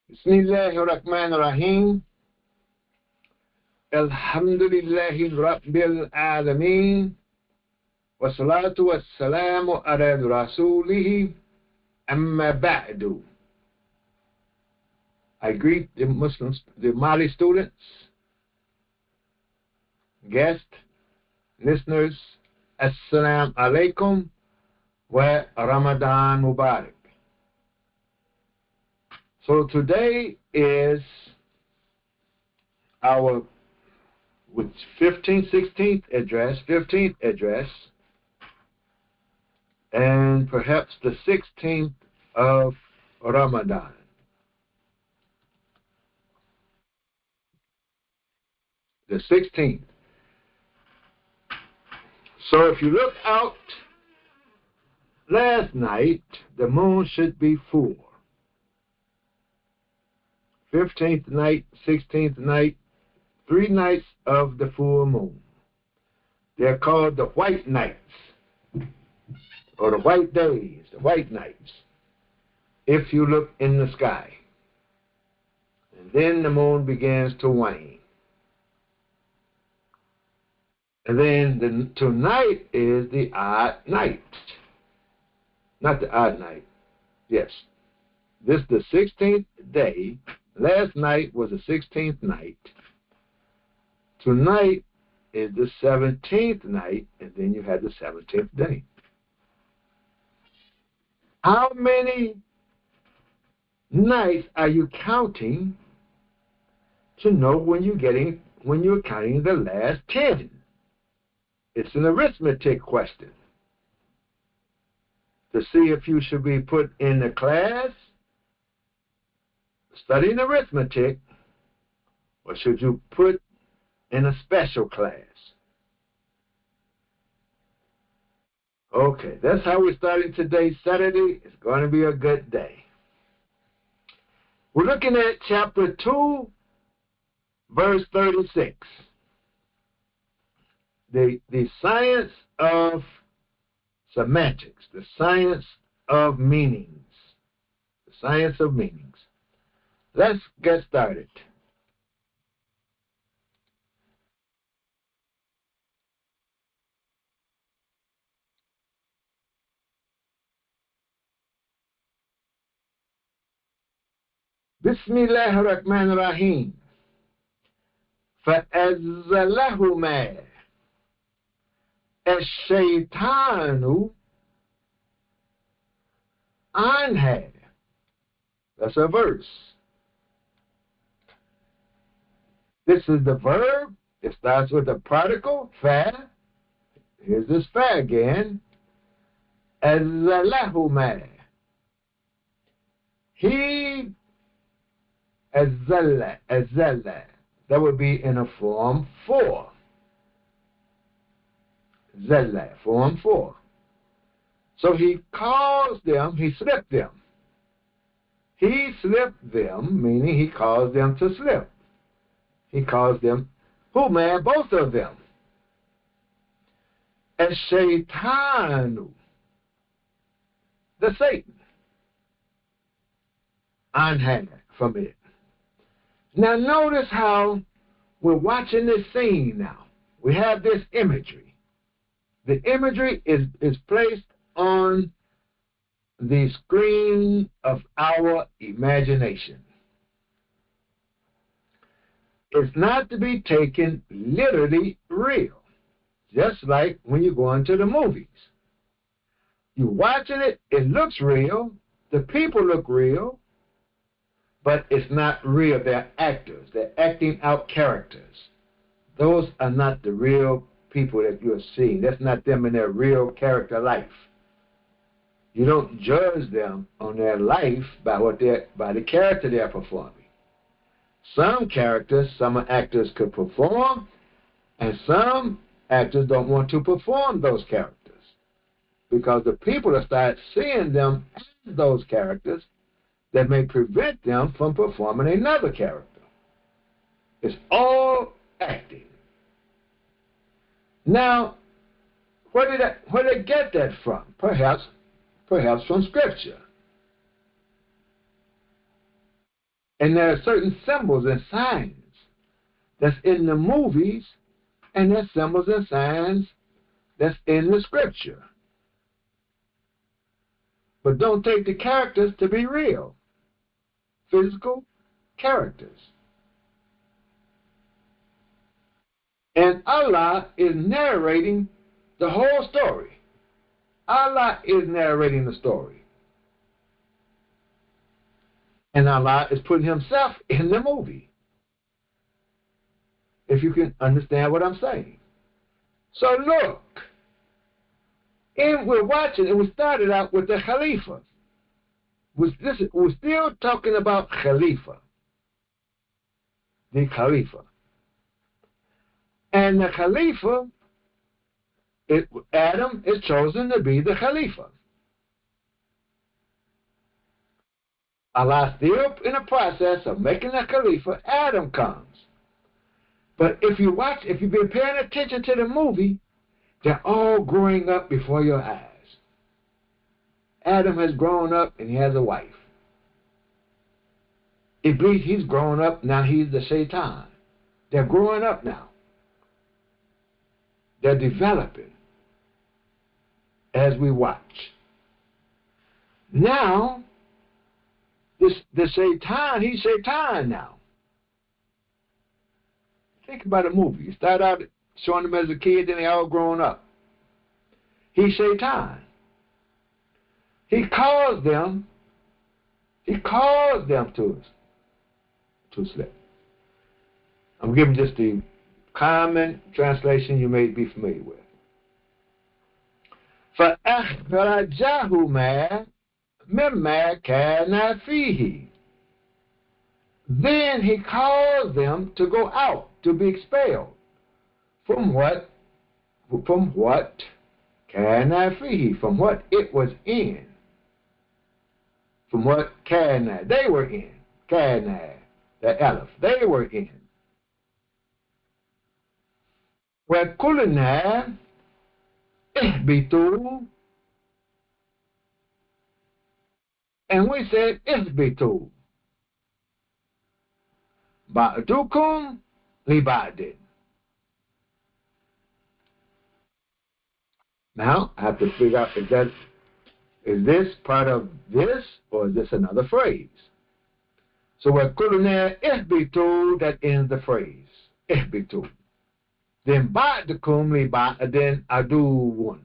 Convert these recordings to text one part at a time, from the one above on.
Bismillahirrahmanirrahim. Alhamdulillahi Rabbil Alameen. Wassalatu wassalamu ala rasulihi amma ba'du. I greet the Muslims, the Mali students, guests, listeners. Assalamu alaikum wa Ramadan Mubarak. So today is our 15th address, and perhaps the 16th of Ramadan. The 16th. So if you look out, last night the moon should be full. 15th night, 16th night, 3 nights of the full moon. They're called the white nights, or the white days, the white nights, if you look in the sky. And then the moon begins to wane. And then tonight is the odd night. Not the odd night. Yes. This is the 16th day. Last night was the 16th night. Tonight is the 17th night, and then you have the 17th day. How many nights are you counting to know when you're counting the last 10? It's an arithmetic question to see if you should be put in a class studying arithmetic, or should you put in a special class. Okay, that's how we're starting today, Saturday. It's going to be a good day. We're looking at chapter 2, verse 36. The science of semantics, the science of meanings. The science of meanings. Let's get started. Bismillahirrahmanirrahim. فَأَزَّلَهُمَا الشَّيْطَانُ عَنْهَا. That's a verse. This is the verb. It starts with the particle, fa. Here's this fa again. أَزَّلَهُمَا. He أَزَّلَّ. That would be in a form 4. Zalla, form 4. So he caused them, he slipped them. He slipped them, meaning he caused them to slip. He caused them, who man? Both of them. Ash-shaytanu, the Satan, anha, from it. Now notice how we're watching this scene now. We have this imagery. The imagery is placed on the screen of our imagination. It's not to be taken literally real, just like when you go into the movies. You're watching it, it looks real, the people look real, but it's not real. They're actors. They're acting out characters. Those are not the real people that you're seeing. That's not them in their real character life. You don't judge them on their life by the character they're performing. Some characters, some actors could perform, and some actors don't want to perform those characters because the people will start seeing them as those characters that may prevent them from performing another character. It's all acting. Now, where did they get that from? Perhaps from Scripture. And there are certain symbols and signs that's in the movies, and there's symbols and signs that's in the scripture. But don't take the characters to be real. Physical characters. And Allah is narrating the whole story. Allah is narrating the story. And Allah is putting himself in the movie. If you can understand what I'm saying. So look, and we're watching, and we started out with the Khalifa. We're still talking about Khalifa. The Khalifa. And the Khalifa, Adam is chosen to be the Khalifa. Allah still in the process of making the Khalifa. Adam comes. But if you've been paying attention to the movie, they're all growing up before your eyes. Adam has grown up and he has a wife. Iblis, he's grown up, now he's the Shaitan. They're growing up now. They're developing as we watch. Now, the Shaitan, he's Shaitan now. Think about a movie. You start out showing them as a kid, then they all grown up. He's Shaitan. He calls them to slip. I'm giving just the common translation you may be familiar with. فَأَخْرَجَهُمَا مِمَّا كَانَ فِيهِ. Then he caused them to go out, to be expelled. From what? From what? Kana fihi, from what it was in. From what kana, they were in. Kana, the aleph, they were in. وَقُلْنَا اهْبِطُوا, and we said اهْبِطُوا بَعْدُكُمْ لِبَعْدٍ. Now, I have to figure out is this part of this, or is this another phrase? So وَقُلْنَا اهْبِطُوا, that ends the phrase. اهْبِطُوا. Then ba'dukum li ba'din aduwwun.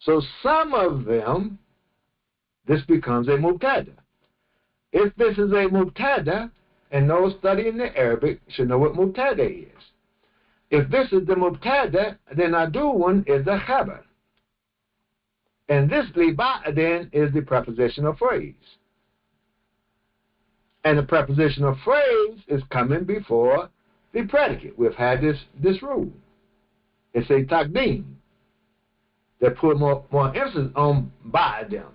So some of them, this becomes a mubtada. If this is a mubtada, and those studying the Arabic should know what mubtada is. If this is the mubtada, then aduwwun is the khabar. And this li ba'din is the prepositional phrase. And the prepositional phrase is coming before the predicate. We've had this rule. It's a taqdeem that put more emphasis on ba'dam.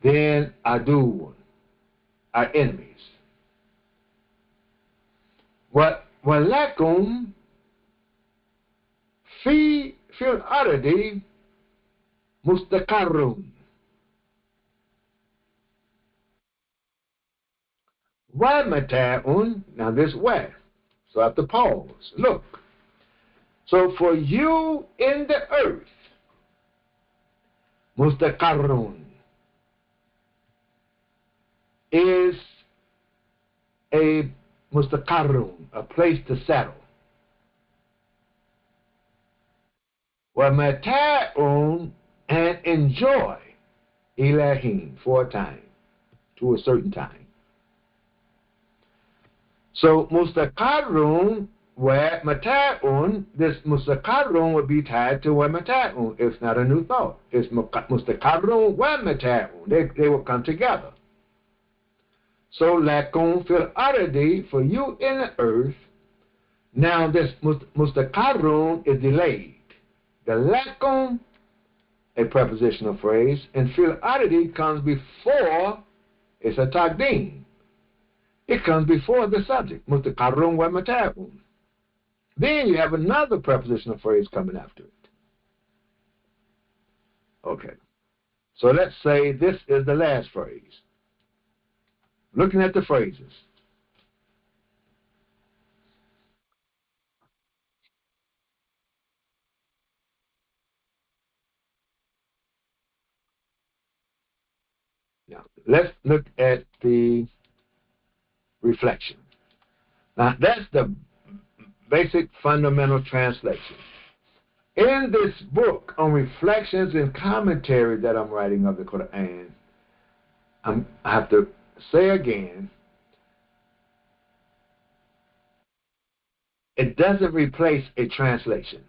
Then aduwwun, our enemies. وَلَكُمْ فِي الْأَرْضِ مُسْتَقَرٌّ وَمَتَاعٌ. Now this where? So I have to pause. Look. So for you in the earth, mustaqarrun is a place to settle. وَمَتَاعٌ, and enjoy, ilahin, for a time, to a certain time. So mustaqarrun wa mata'un, this mustaqarrun would be tied to wa mata'un. It's not a new thought. It's mustaqarrun wa mata'un. They will come together. So lakum fil ardi, for you in the earth. Now this mustaqarrun is delayed. The lakum, a prepositional phrase, and fil ardi comes before, it's a taqdeem. It comes before the subject, mustaqarrun wa mata'un. Then you have another prepositional phrase coming after it. Okay. So let's say this is the last phrase. looking at the phrases. Now, let's look at the reflection. Now, that's the basic fundamental translation. In this book on reflections and commentary that I'm writing of the Quran, I have to say again, it doesn't replace a translation.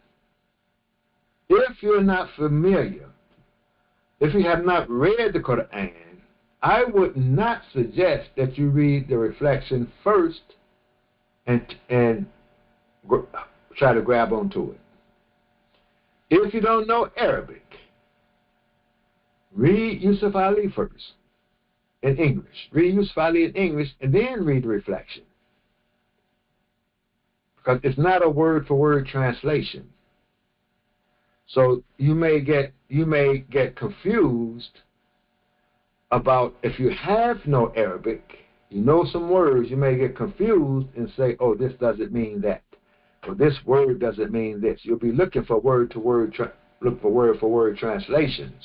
If you're not familiar, if you have not read the Quran, I would not suggest that you read the reflection first and try to grab onto it. If you don't know Arabic, read Yusuf Ali first in English. Read Yusuf Ali in English and then read the reflection. Because it's not a word-for-word translation. So you may get confused about, if you have no Arabic, you know some words, you may get confused and say, oh, this doesn't mean that. Or this word doesn't mean this. You'll be looking for word-to-word, look for word-for-word translations.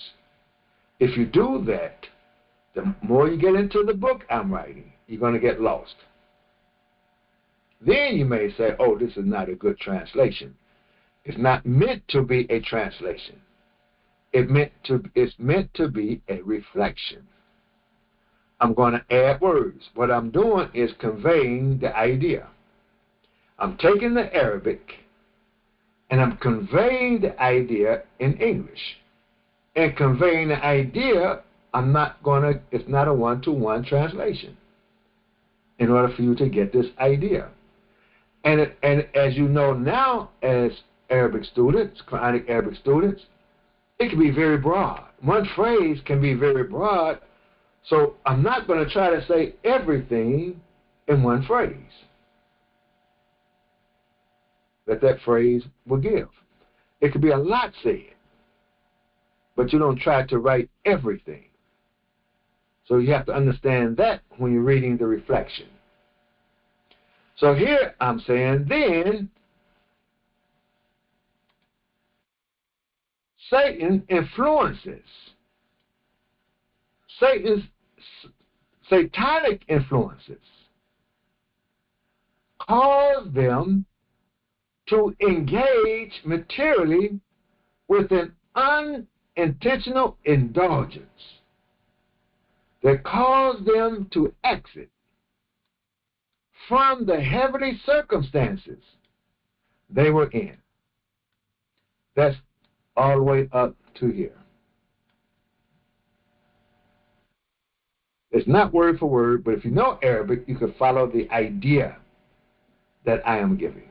If you do that, the more you get into the book I'm writing, you're going to get lost. Then you may say, oh, this is not a good translation. It's not meant to be a translation. It's meant to be a reflection. I'm going to add words. What I'm doing is conveying the idea. I'm taking the Arabic and I'm conveying the idea in English. And conveying the idea, it's not a one-to-one translation in order for you to get this idea. And as you know now, as Arabic students, Quranic Arabic students, it can be very broad. One phrase can be very broad, so I'm not going to try to say everything in one phrase that phrase will give. It could be a lot said, but you don't try to write everything. So you have to understand that when you're reading the reflection. So here I'm saying, then Satan influences. Satan's satanic influences cause them to engage materially with an unintentional indulgence that cause them to exit from the heavenly circumstances they were in. That's all the way up to here. It's not word for word, but if you know Arabic, you can follow the idea that I am giving.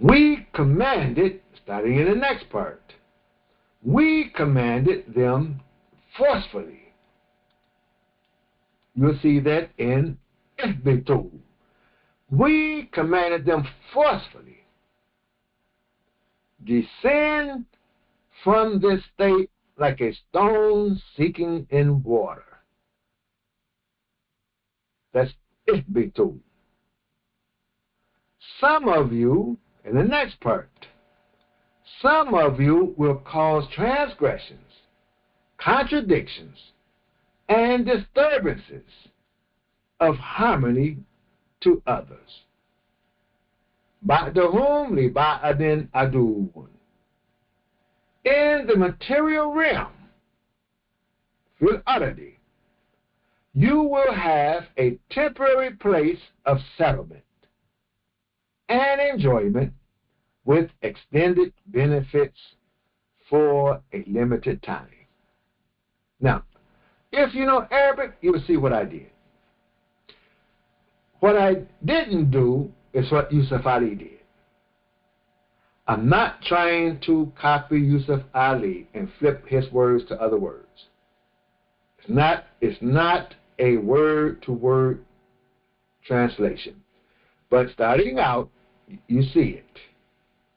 We commanded, starting in the next part, we commanded them forcefully. You'll see that in Ihbitu. We commanded them forcefully. Descend from this state like a stone seeking in water. That's Ihbitu. Some of you, in the next part, some of you will cause transgressions, contradictions, and disturbances of harmony to others. Ba'dahum li ba'adin aduun. In the material realm, fil ardi, you will have a temporary place of settlement and enjoyment with extended benefits for a limited time. Now, if you know Arabic, you will see what I did. What I didn't do is what Yusuf Ali did. I'm not trying to copy Yusuf Ali and flip his words to other words. It's not a word-to-word translation. But starting out, you see it.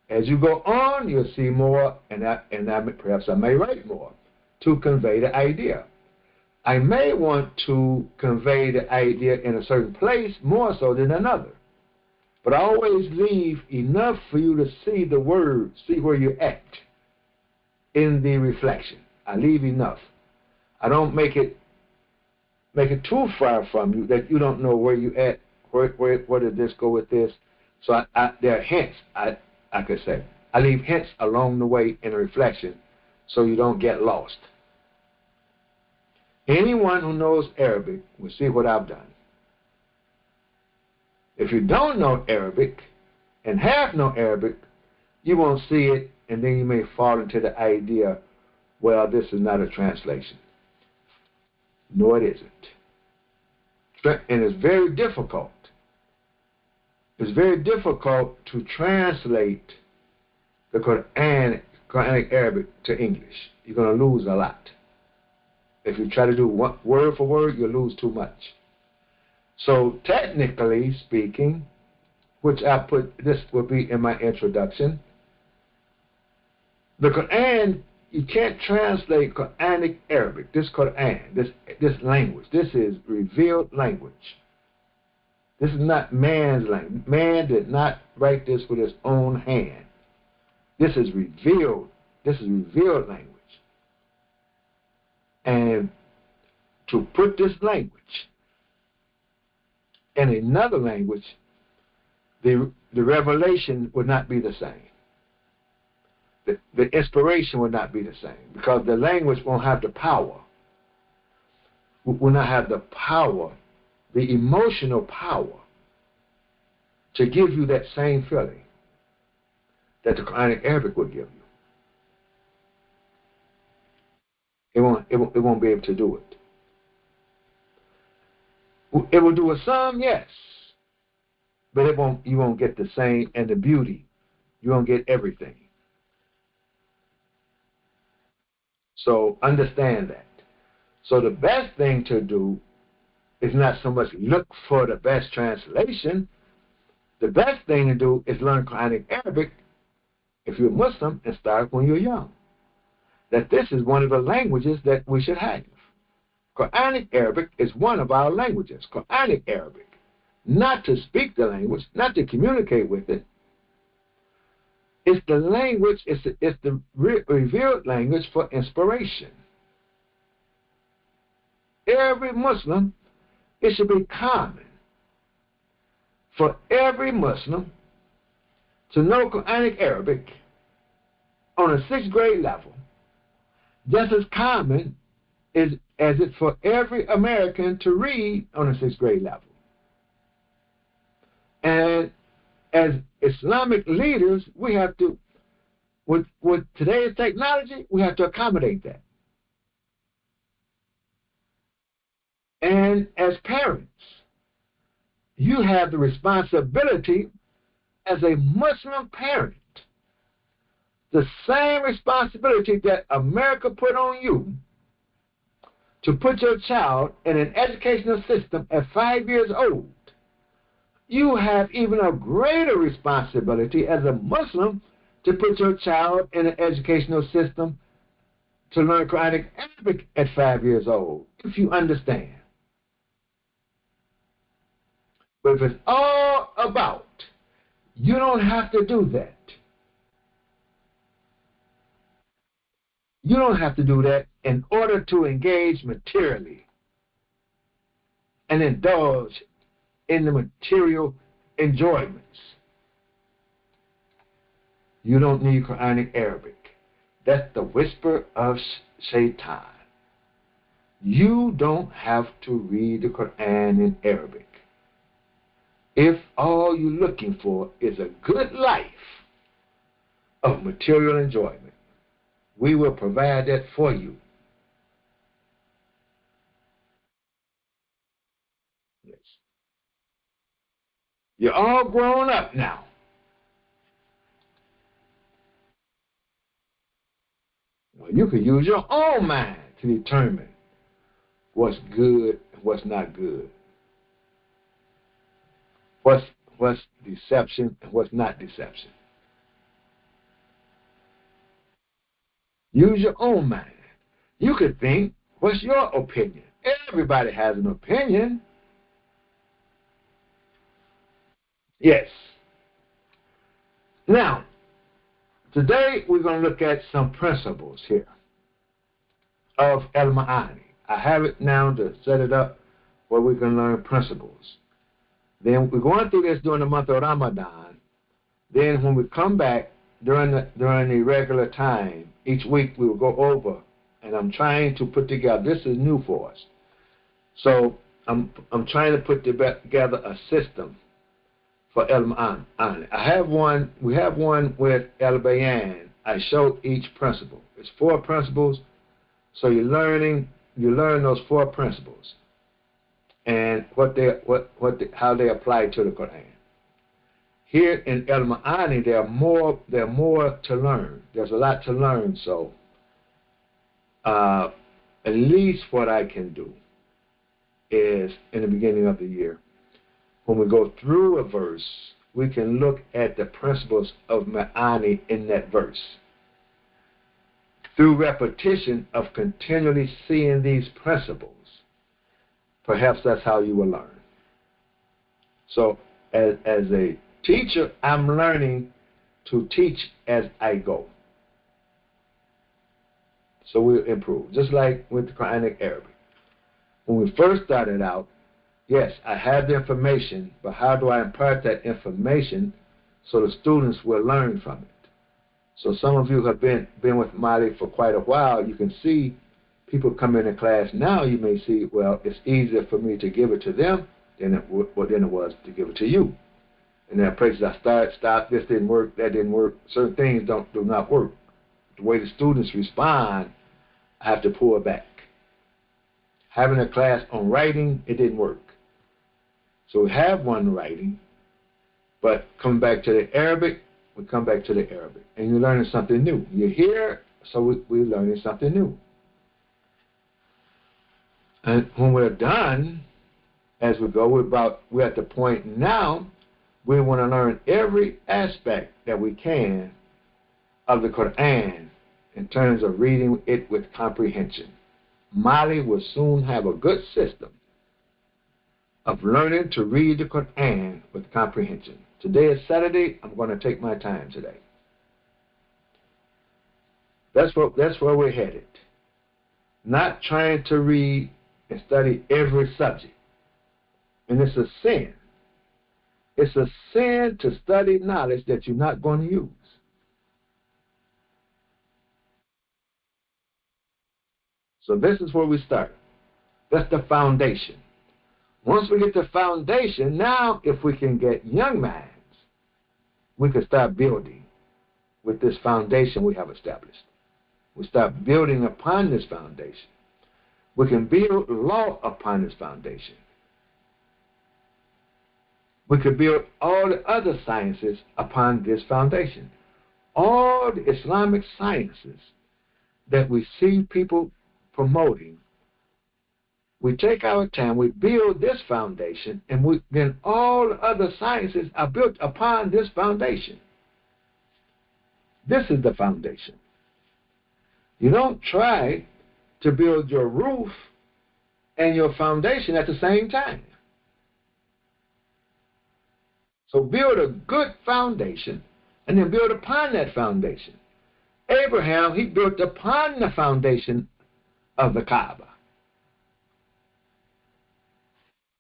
As you go on, you'll see more, and perhaps I may write more to convey the idea. I may want to convey the idea in a certain place more so than another. But I always leave enough for you to see the word, see where you're at in the reflection. I leave enough. I don't make it too far from you that you don't know where you at, where did this go with this. So there are hints, I could say. I leave hints along the way in the reflection so you don't get lost. Anyone who knows Arabic will see what I've done. If you don't know Arabic and have no Arabic, you won't see it, and then you may fall into the idea, well, this is not a translation. No, it isn't. And it's very difficult. It's very difficult to translate the Quranic Arabic to English. You're going to lose a lot. If you try to do one, word for word, you'll lose too much. So technically speaking, which I put, this will be in my introduction, the Quran, you can't translate Quranic Arabic, this Quran, this language. This is revealed language. This is not man's language. Man did not write this with his own hand. This is revealed. This is revealed language. And to put this language in another language, the revelation would not be the same. The inspiration would not be the same because the language won't have the power. Will not have the power, the emotional power to give you that same feeling that the Quranic Arabic will give you. It won't be able to do it. It will do it some, yes, but you won't get the same and the beauty. You won't get everything. So understand that. So the best thing to do is not so much look for the best translation. The best thing to do is learn Quranic Arabic if you're Muslim and start when you're young. That this is one of the languages that we should have. Quranic Arabic is one of our languages. Quranic Arabic. Not to speak the language, not to communicate with it. It's the language, it's the revealed language for inspiration. Every Muslim, it should be common for every Muslim to know Quranic Arabic on a 6th grade level, just as common as it for every American to read on a 6th grade level. And as Islamic leaders, we have to, with today's technology, we have to accommodate that. And as parents, you have the responsibility as a Muslim parent, the same responsibility that America put on you to put your child in an educational system at 5 years old. You have even a greater responsibility as a Muslim to put your child in an educational system to learn Quranic Arabic at 5 years old, if you understand. But if it's all about, you don't have to do that. You don't have to do that in order to engage materially and indulge in the material enjoyments. You don't need Quranic Arabic. That's the whisper of Shaitan. You don't have to read the Quran in Arabic. If all you're looking for is a good life of material enjoyment, we will provide that for you. Yes. You're all grown up now. Well, you can use your own mind to determine what's good and what's not good. What's deception and what's not deception. Use your own mind. You could think, what's your opinion? Everybody has an opinion. Yes. Now, today we're going to look at some principles here of El Ma'ani. I have it now to set it up where we can learn principles. Then we're going through this during the month of Ramadan. Then when we come back during the regular time, each week we will go over, and I'm trying to put together, this is new for us. So I'm trying to put together a system for El Ma'ani. We have one with El Bayan. I showed each principle. It's 4 principles, so you learn those 4 principles and how they apply to the Quran. Here in El Ma'ani, there are more to learn. There's a lot to learn, so at least what I can do is in the beginning of the year, when we go through a verse, we can look at the principles of Ma'ani in that verse. Through repetition of continually seeing these principles, perhaps that's how you will learn. So as a teacher, I'm learning to teach as I go. So we'll improve, just like with the Quranic Arabic. When we first started out, yes, I have the information, but how do I impart that information so the students will learn from it? So some of you have been with Mali for quite a while. You can see people come into class now. You may see, well, it's easier for me to give it to them than it was to give it to you. And there are places I stop, this didn't work, that didn't work. Certain things do not work. The way the students respond, I have to pull back. Having a class on writing, it didn't work. So we have one writing, but coming back to the Arabic, we come back to the Arabic. And you're learning something new. You're here, so we're learning something new. And when we're done, as we go, we're at the point now we want to learn every aspect that we can of the Quran in terms of reading it with comprehension. Mali will soon have a good system of learning to read the Quran with comprehension. Today is Saturday. I'm going to take my time today. That's where we're headed. Not trying to read and study every subject. And it's a sin. It's a sin to study knowledge that you're not going to use. So this is where we start. That's the foundation. Once we get the foundation, now if we can get young minds, we can start building with this foundation we have established. We start building upon this foundation. We can build law upon this foundation. We could build all the other sciences upon this foundation. All the Islamic sciences that we see people promoting, we take our time, we build this foundation, and then all the other sciences are built upon this foundation. This is the foundation. You don't try to build your roof and your foundation at the same time. So build a good foundation and then build upon that foundation. Abraham, he built upon the foundation of the Kaaba.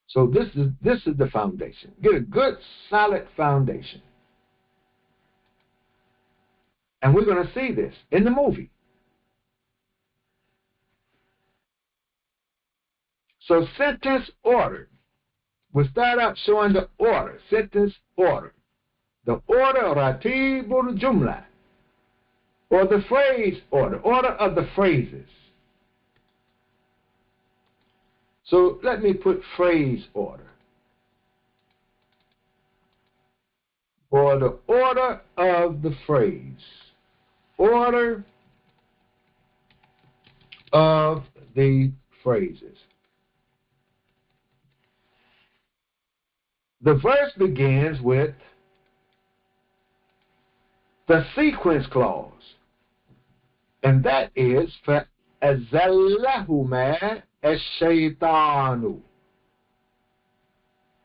So this is the foundation. Get a good, solid foundation. And we're going to see this in the movie. So sentence order. We'll start out showing the order, sentence order. The order, ratibul jumla, or the phrase order of the phrases. So let me put phrase order. Or the order of the phrase. Order of the phrases. The verse begins with the sequence clause, and that is فَأَزَلَّهُمَا الشَّيْطَانُ.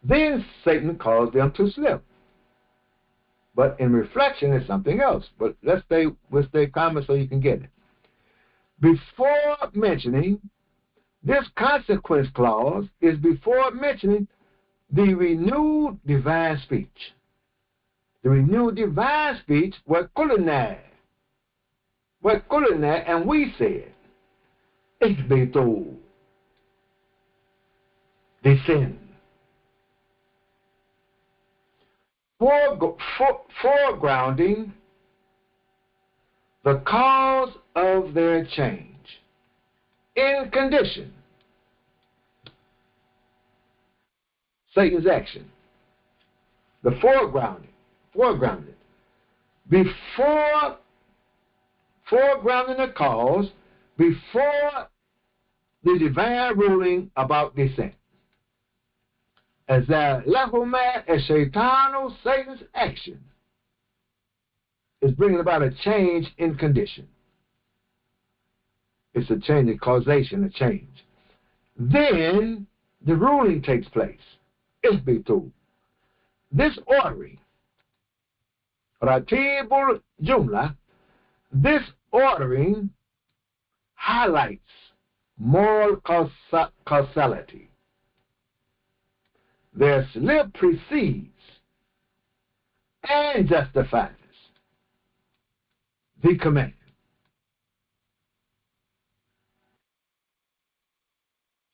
Then Satan caused them to slip. But in reflection, it's something else. But let's stay calm so you can get it. Before mentioning, this consequence clause is before mentioning the renewed divine speech. The renewed divine speech was kulinah. And we said, ihbitu, descend. Foregrounding the cause of their change in condition. Satan's action. The foregrounded. Before foregrounding the cause, before the divine ruling about descent. As lahuma shaitanu, Satan's action is bringing about a change in condition. It's a change in causation, a change. Then the ruling takes place. Isbitu. This ordering, ratibul jumla, this ordering highlights moral causality. Their slip precedes and justifies the command.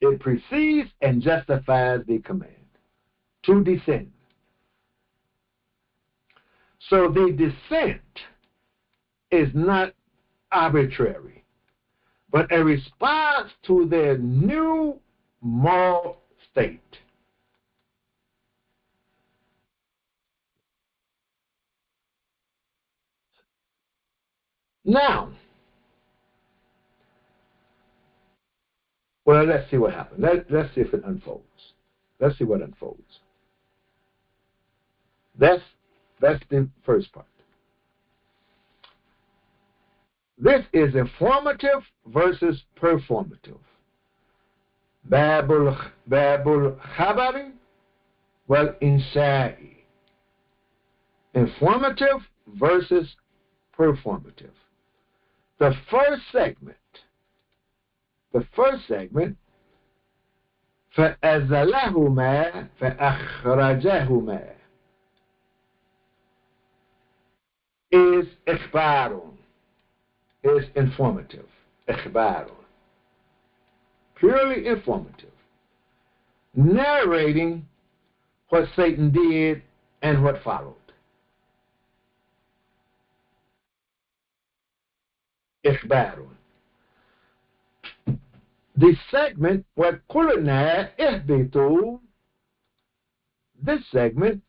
It precedes and justifies the command to descend. So the descent is not arbitrary, but a response to their new moral state. Now, well, let's see what happens. Let's see if it unfolds. Let's see what unfolds. That's the first part. This is informative versus performative. Babul khabari wal insha'i. Informative versus performative. The first segment, فَأَزَلَهُمَا فَأَخْرَجَهُمَا, is ikhbarun, is informative. Ikhbarun. Purely informative. Narrating what Satan did and what followed. Ikhbarun. The segment, وَقُلْنَا اهْبِطُوا, this segment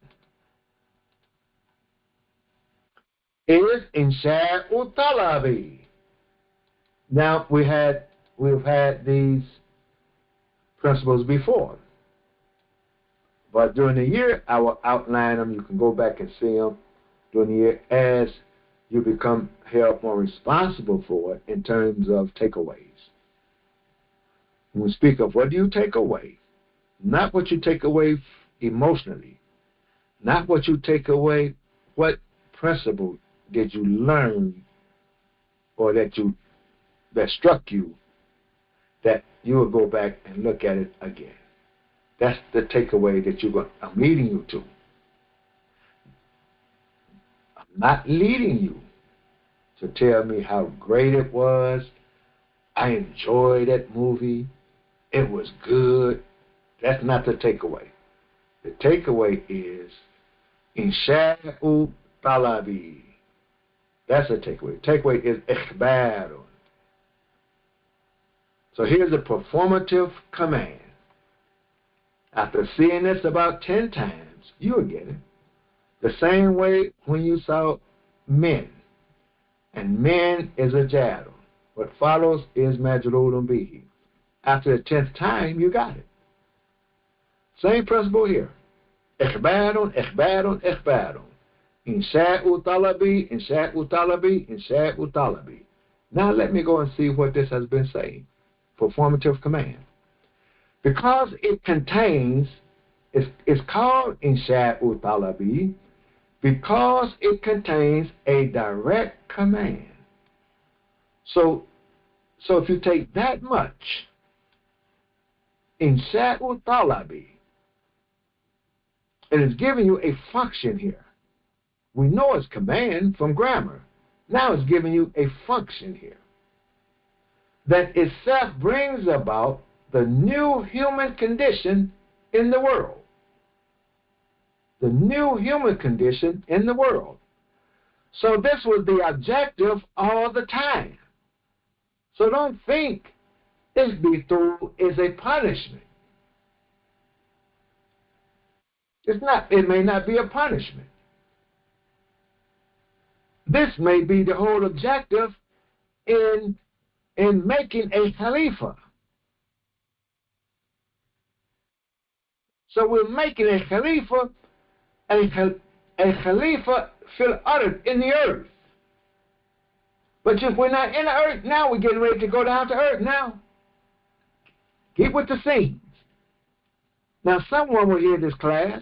is insha'u talabi. Now, we've had these principles before. But during the year, I will outline them. You can go back and see them during the year as you become held more responsible for it in terms of takeaways. When we speak of what do you take away, not what you take away emotionally, not what you take away, what principle did you learn or that struck you that you will go back and look at it again. That's the takeaway that I'm leading you to. I'm not leading you to tell me how great it was. I enjoyed that movie. It was good. That's not the takeaway. The takeaway is insha'u talabi. That's the takeaway. The takeaway is ikhbarun. So here's a performative command. After seeing this about 10 times, you will get it. The same way when you saw men. And men is a jadal. What follows is majrurun bihi. After the 10th time, you got it. Same principle here. Ikhbarun, ikhbarun, ikhbarun. Insha'u talabi, insha'u talabi, insha'u talabi. Now let me go and see what this has been saying. Performative command. Because it contains, it's called insha'u talabi, because it contains a direct command. So if you take that much, insha'u talabi, and it's giving you a function here. We know it's command from grammar. Now it's giving you a function here that itself brings about the new human condition in the world. The new human condition in the world. So this was the objective all the time. So don't think this bitul is a punishment. It's not. It may not be a punishment. This may be the whole objective in making a khalifa. So we're making a khalifa, a khalifa fil ard, in the earth. But if we're not in the earth now, we're getting ready to go down to earth now. Get with the scenes. Now someone will hear this class,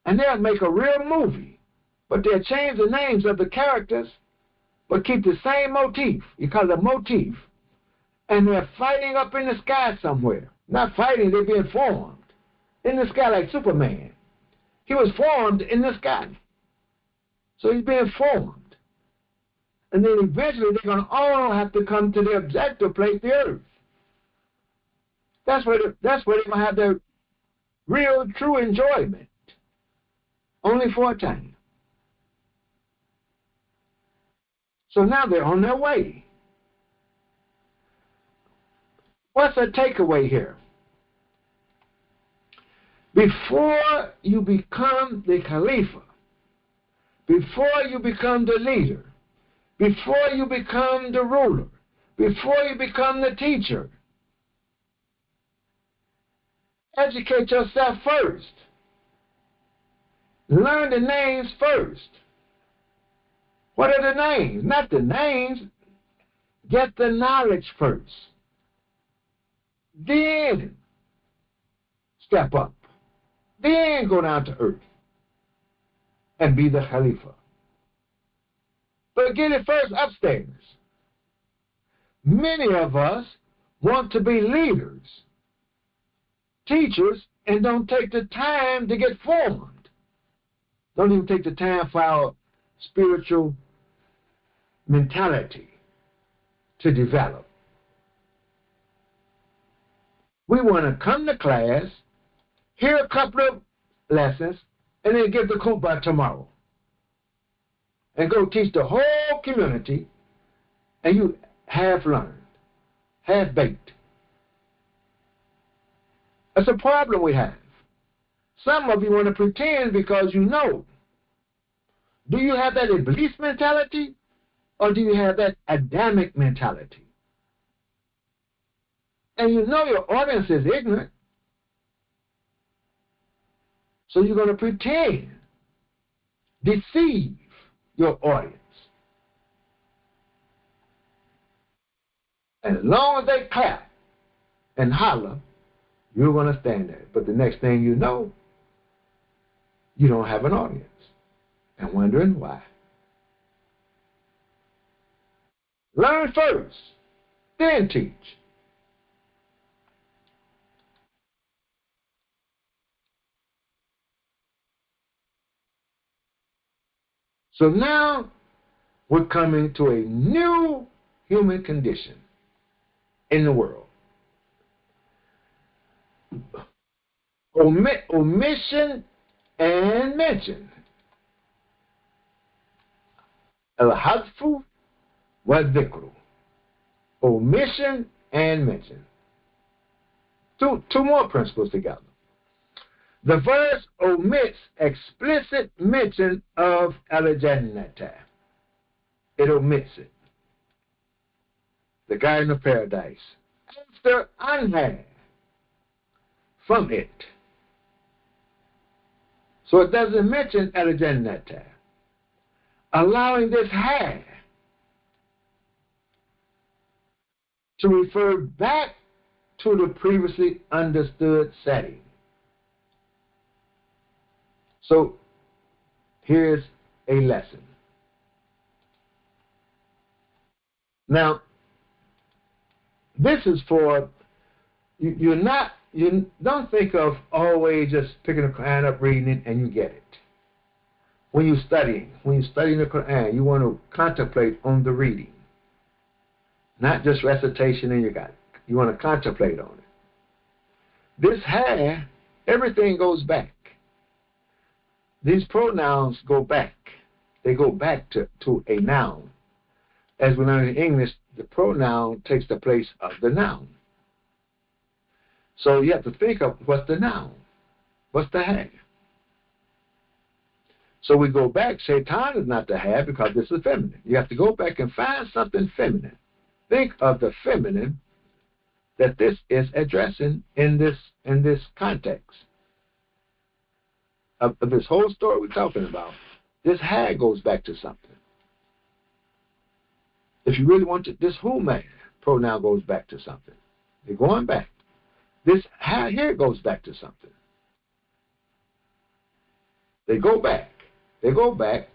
and they'll make a real movie, but they'll change the names of the characters, but keep the same motif. You call it a motif. And they're fighting up in the sky somewhere. Not fighting, they're being formed in the sky like Superman. He was formed in the sky. So he's being formed. And then eventually they're going to all have to come to the objective place, the earth. That's where they're going to have their real, true enjoyment. Only for a time. So now they're on their way. What's the takeaway here? Before you become the Khalifa, before you become the leader, before you become the ruler, before you become the teacher, educate yourself first. Learn the names first. What are the names? Not the names. Get the knowledge first. Then step up. Then go down to earth and be the Khalifa. But get it first upstairs. Many of us want to be leaders, teachers, and don't take the time to get formed. Don't even take the time for our spiritual mentality to develop. We want to come to class, hear a couple of lessons, and then give the khutbah tomorrow. And go teach the whole community, and you half learned, half baked. That's a problem we have. Some of you want to pretend because you know. Do you have that Iblis mentality, or do you have that Adamic mentality? And you know your audience is ignorant. So you're going to pretend, deceive your audience. And as long as they clap and holler, you're going to stand there. But the next thing you know, you don't have an audience. And wondering why. Learn first, then teach. So now we're coming to a new human condition in the world. Omission and mention. Al-hadfu wa dhikru. Omission and mention. Two more principles together. The verse omits explicit mention of al-jannata. It omits it. The Garden of Paradise. After anha, from it. So it doesn't mention al-jannata. Allowing this ha to refer back to the previously understood setting. So here's a lesson. Now, this is for you don't think of always just picking the Quran up, reading it, and you get it. When you're studying the Quran, you want to contemplate on the reading, not just recitation and you got it. You want to contemplate on it. This hair, everything goes back. These pronouns go back. They go back to a noun. As we learn in English, the pronoun takes the place of the noun. So you have to think of what's the noun? What's the have? So we go back. Shaitan is not the have because this is feminine. You have to go back and find something feminine. Think of the feminine that this is addressing in this context of this whole story we're talking about. This had goes back to something. If you really want to, this who man pronoun goes back to something. They're going back. This here goes back to something. They go back. They go back.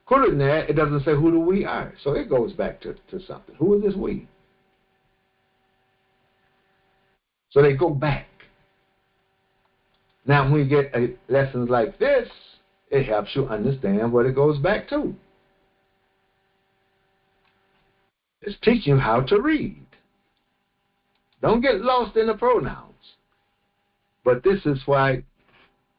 Put it in there, it doesn't say who the we are. So it goes back to something. Who is this we? So they go back. Now, when you get lessons like this, it helps you understand what it goes back to. It's teaching you how to read. Don't get lost in the pronouns. But this is why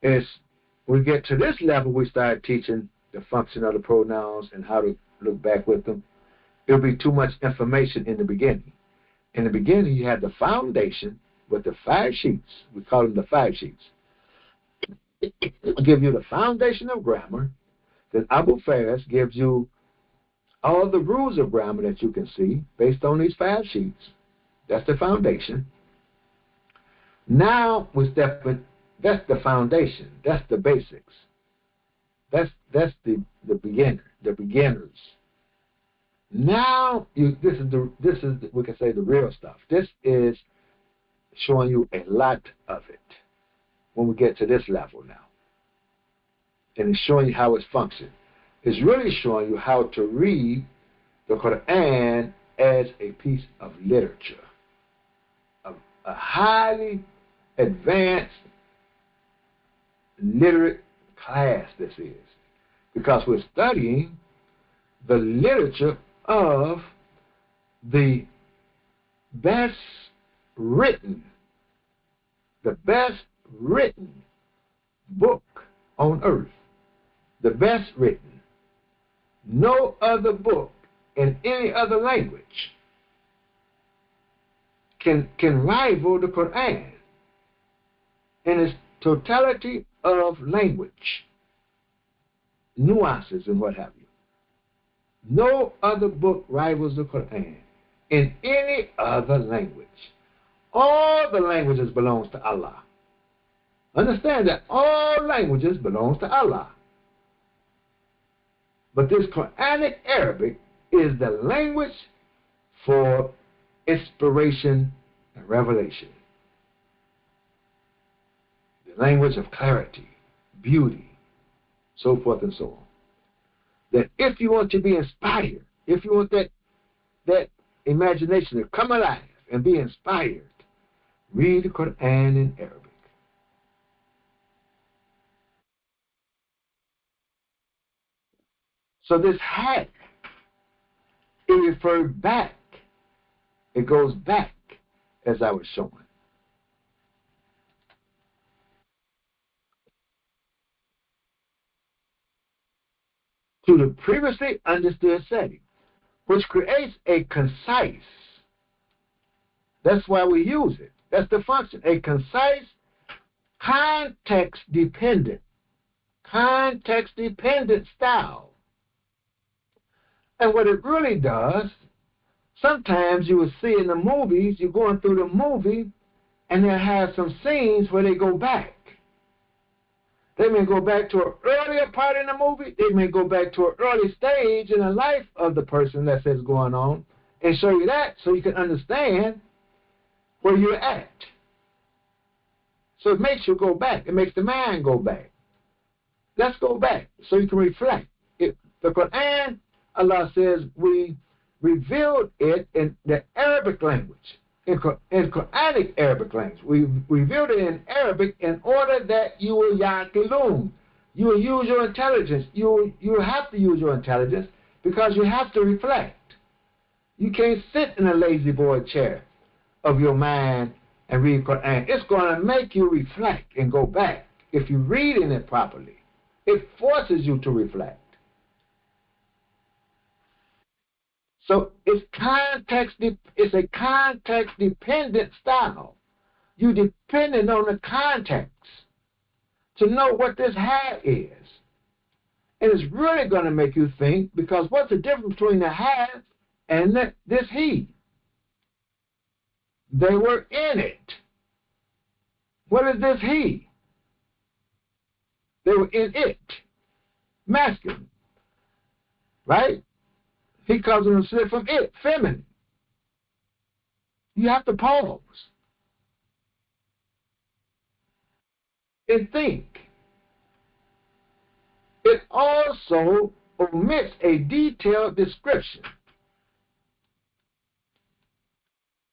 we get to this level, we start teaching the function of the pronouns and how to look back with them. It'll be too much information in the beginning. In the beginning, you have the foundation with the 5 sheets. We call them the 5 sheets. It'll give you the foundation of grammar. Then Abu Faris gives you all the rules of grammar that you can see based on these 5 sheets. That's the foundation. Now we're stepping. That's the foundation. That's the basics. That's the beginners. Now this is we can say the real stuff. This is showing you a lot of it when we get to this level now, and it's showing you how it's functioning. It's really showing you how to read the Quran as a piece of literature, a highly advanced literate class this is, because we're studying the literature of the best written book on earth, the best written. No other book in any other language can rival the Quran in its totality of language, nuances and what have you. No other book rivals the Quran in any other language. All the languages belongs to Allah. Understand that all languages belongs to Allah. But this Quranic Arabic is the language for inspiration and revelation. The language of clarity, beauty, so forth and so on. That if you want to be inspired, if you want that imagination to come alive and be inspired, read the Quran in Arabic. So this hat, it referred back. It goes back, as I was showing. To the previously understood setting, which creates a concise, that's why we use it. That's the function, a concise, context-dependent style. And what it really does, sometimes you will see in the movies, you're going through the movie, and they'll have some scenes where they go back. They may go back to an earlier part in the movie. They may go back to an early stage in the life of the person that says going on, and show you that so you can understand where you're at. So it makes you go back. It makes the mind go back. Let's go back so you can reflect. The Quran, Allah says, we revealed it in the Arabic language, in Quranic Arabic language. We revealed it in Arabic in order that you will yaqilun. You will use your intelligence. You have to use your intelligence because you have to reflect. You can't sit in a lazy boy chair of your mind and read Quran. It's going to make you reflect and go back if you're reading it properly. It forces you to reflect. So it's a context-dependent style. You dependent on the context to know what this have is. And it's really going to make you think, because what's the difference between the have and this he? They were in it. What is this he? They were in it. Masculine. Right? He comes in from it, feminine. You have to pause and think. It also omits a detailed description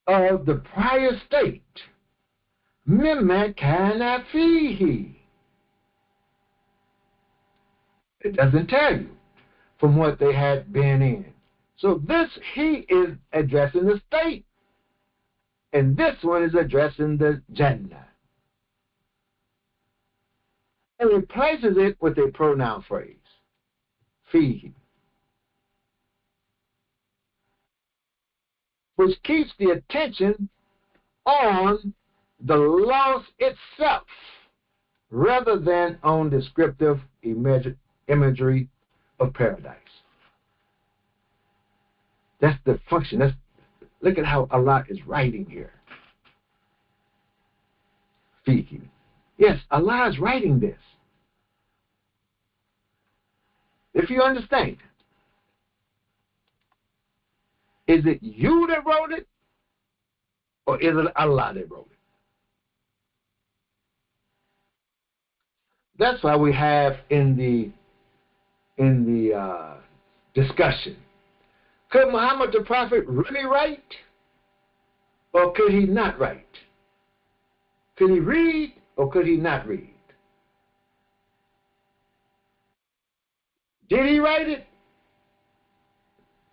of the prior state. مما كان فيه. It doesn't tell you from what they had been in. So this he is addressing the state, and this one is addressing the Jannah. And replaces it with a pronoun phrase, fihi, which keeps the attention on the loss itself rather than on descriptive imagery of paradise. That's the function. Look at how Allah is writing here. Fihi. Yes, Allah is writing this. If you understand, is it you that wrote it, or is it Allah that wrote it? That's why we have in the discussion, could Muhammad the Prophet really write, or could he not write? Could he read, or could he not read? Did he write it,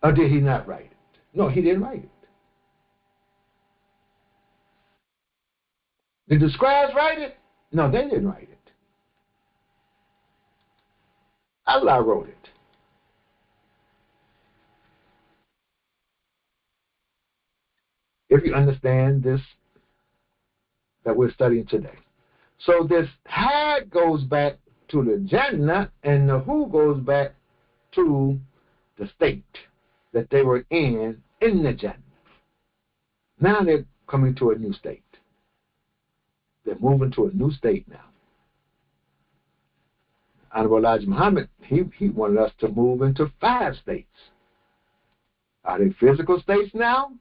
or did he not write it? No, he didn't write it. Did the scribes write it? No, they didn't write it. Allah wrote it. If you understand this that we're studying today. So this had goes back to the Jannah, and the who goes back to the state that they were in the Jannah. Now they're coming to a new state. They're moving to a new state now. Honorable Elijah Muhammad, he wanted us to move into 5 states. Are they physical states now?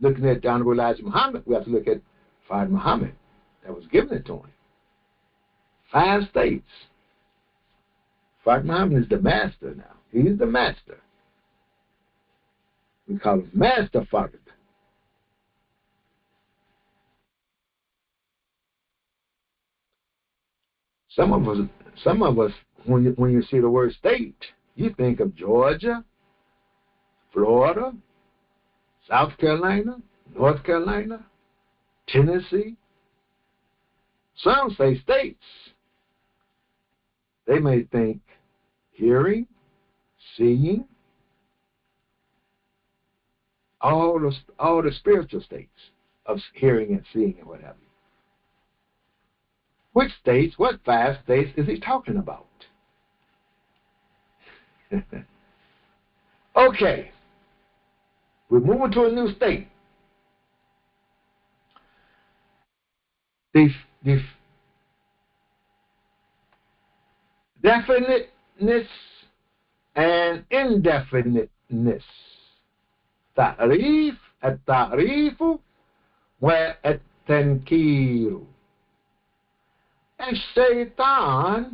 Looking at Honorable Elijah Muhammad, we have to look at Father Muhammad that was given it to him. 5 states. Father Muhammad is the master now. He's the master. We call him Master Father. Some of us, when you see the word state, you think of Georgia, Florida, South Carolina, North Carolina, Tennessee. Some say states. They may think hearing, seeing, all the spiritual states of hearing and seeing and what have you. Which states, what 5 states is he talking about? Okay. We're moving to a new state. The definiteness and indefiniteness التعريف التعريف والتنكير. الشيطان,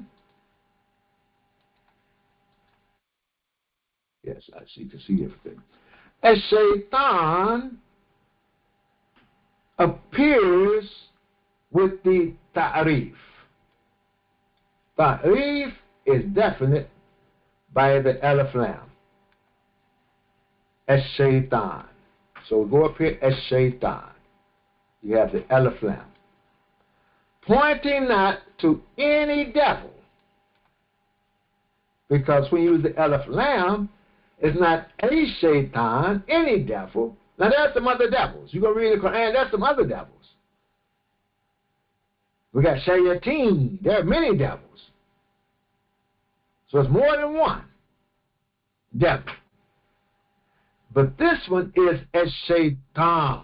yes, I see, you can see everything. الشيطان appears with the ta'rif. Ta'rif is definite by the alif lam. Ash-shaytan. So go up here, ash-shaytan. You have the alif lam. Pointing not to any devil. Because when you use the alif lam, it's not a shaitan, any devil. Now there's some other devils. You're going to read the Quran, there's some other devils. We got shayateen. There are many devils. So it's more than one devil. But this one is a shaitan.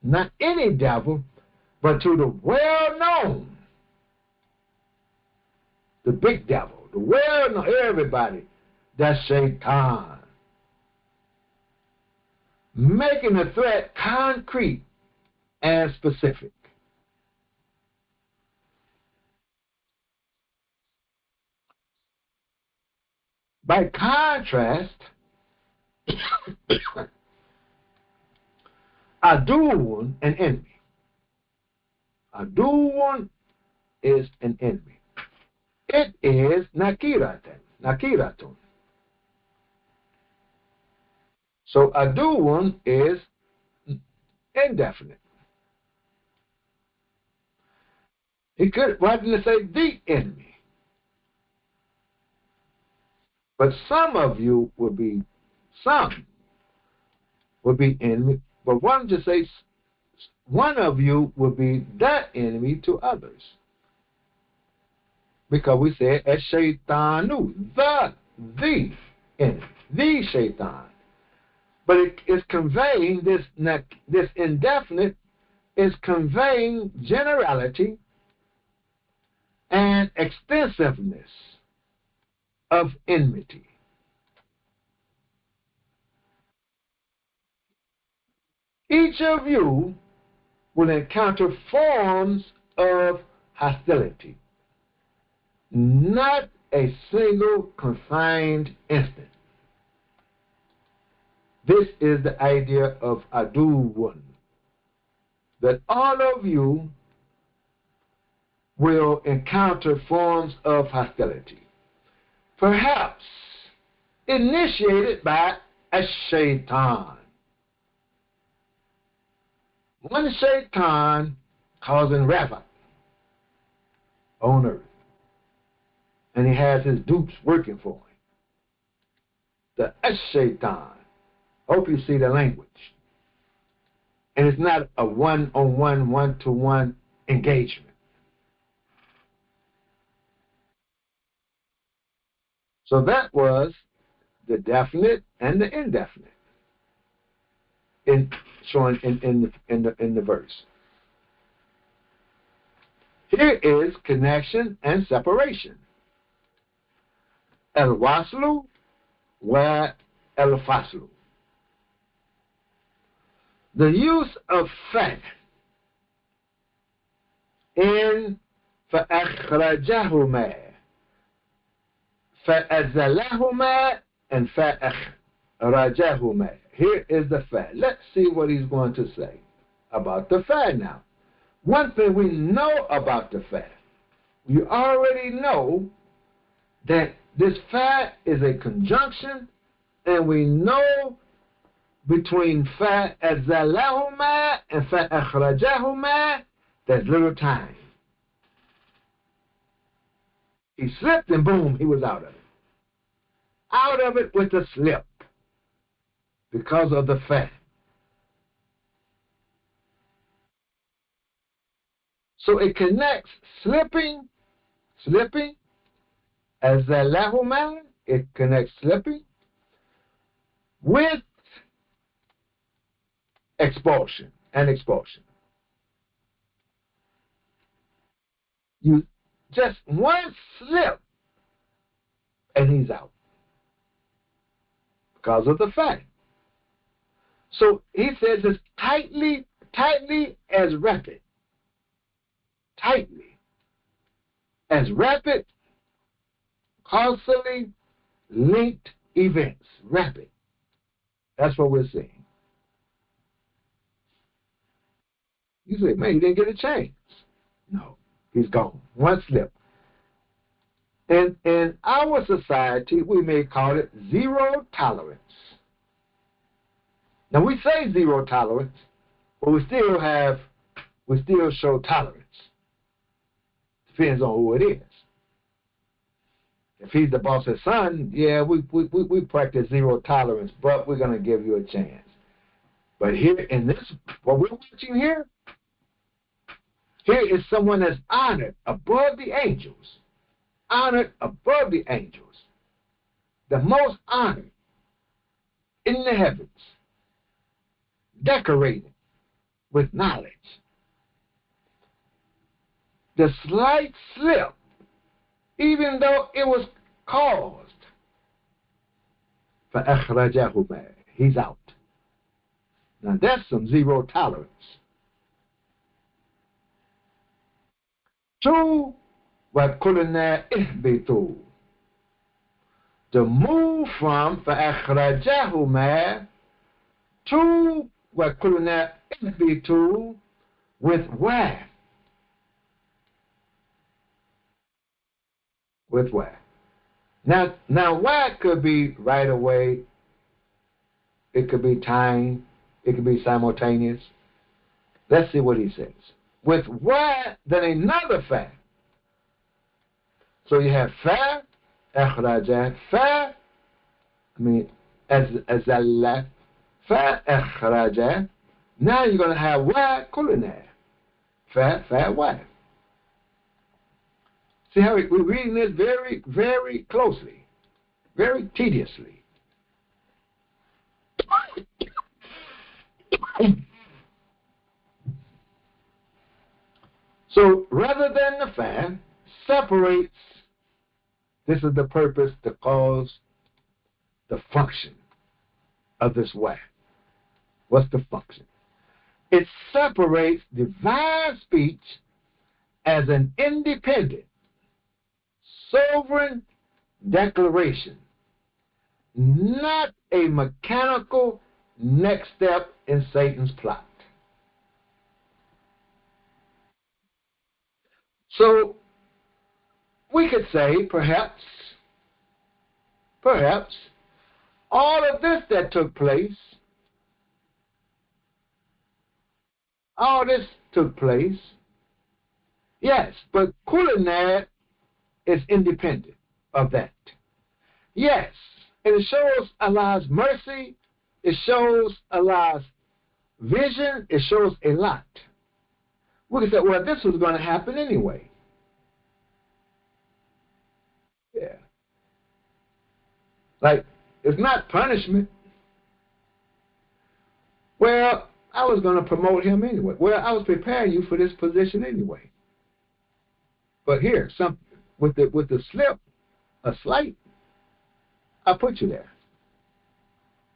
Not any devil, but to the well-known, the big devil, the well-known, everybody, that's shaitan. Making the threat concrete and specific. By contrast, aduun, an enemy. Aduun is an enemy. It is nakiratun. So aduun is indefinite. Why didn't it say the enemy? But some would be enemy. But one just says one of you will be that enemy to others. Because we said as shaitanu, the enemy, the shaitan. But it is conveying this indefinite is conveying generality and extensiveness of enmity. Each of you will encounter forms of hostility, not a single confined instant. This is the idea of aduun, that all of you will encounter forms of hostility, perhaps initiated by a shaitan. One shaitan causing ravat on earth, and he has his dupes working for him. The shaitan. Hope you see the language. And it's not a one-on-one, one-to-one engagement. So that was the definite and the indefinite showing in the verse. Here is connection and separation. El-waslu wa el-faslu. The use of fa in فَأَخْرَجَهُمَا, فَأَزَلَهُمَا, and فَأَخْرَجَهُمَا. Here is the fa. Let's see what he's going to say about the fa now. One thing we know about the fa, you already know that this fa is a conjunction, and we know between فَأَزَلَهُمَا and فَأَخْرَجَهُمَا, there's little time. He slipped and boom, he was out of it. Out of it with a slip because of the fa. So it connects slipping, azalahuma, it connects slipping with expulsion and expulsion. You just one slip and he's out. because of the fact. So he says it's tightly as rapid. Tightly as rapid, causally linked events. Rapid. That's what we're seeing. You say, man, he didn't get a chance. No, he's gone. One slip. And in our society, we may call it zero tolerance. Now we say zero tolerance, but we still show tolerance. Depends on who it is. If he's the boss's son, yeah, we practice zero tolerance, but we're going to give you a chance. But here in this, what we're watching here is someone that's honored above the angels. Honored above the angels. The most honored in the heavens. Decorated with knowledge. The slight slip, even though it was caused, فَأَخْرَجَهُ مَا, he's out. Now that's some zero tolerance. 2, وَقُلْنَا اهْبِطُوا. To move from فَأَخْرَجَهُ مَا to وَقُلْنَا اهْبِطُوا with where? With where? Now why could be right away, it could be time, it could be simultaneous. Let's see what he says. With where, then another fact. So you have fa, akhraja, fa, azalla, fa, akhraja. Now you're going to have wa, kulina. Fa, wa. See how we're reading this very, very closely, very tediously. So rather than the fa, separates, this is the purpose, the cause, the function of this way. What's the function? It separates divine speech as an independent, sovereign declaration, not a mechanical next step in Satan's plot. So we could say, perhaps, all of this that took place, yes, but Kulinat is independent of that. Yes, and it shows Allah's mercy, it shows Allah's vision, it shows a lot. We can say, well, this was going to happen anyway. Yeah. Like, it's not punishment. Well, I was going to promote him anyway. Well, I was preparing you for this position anyway. But here, with the slip, a slight, I put you there.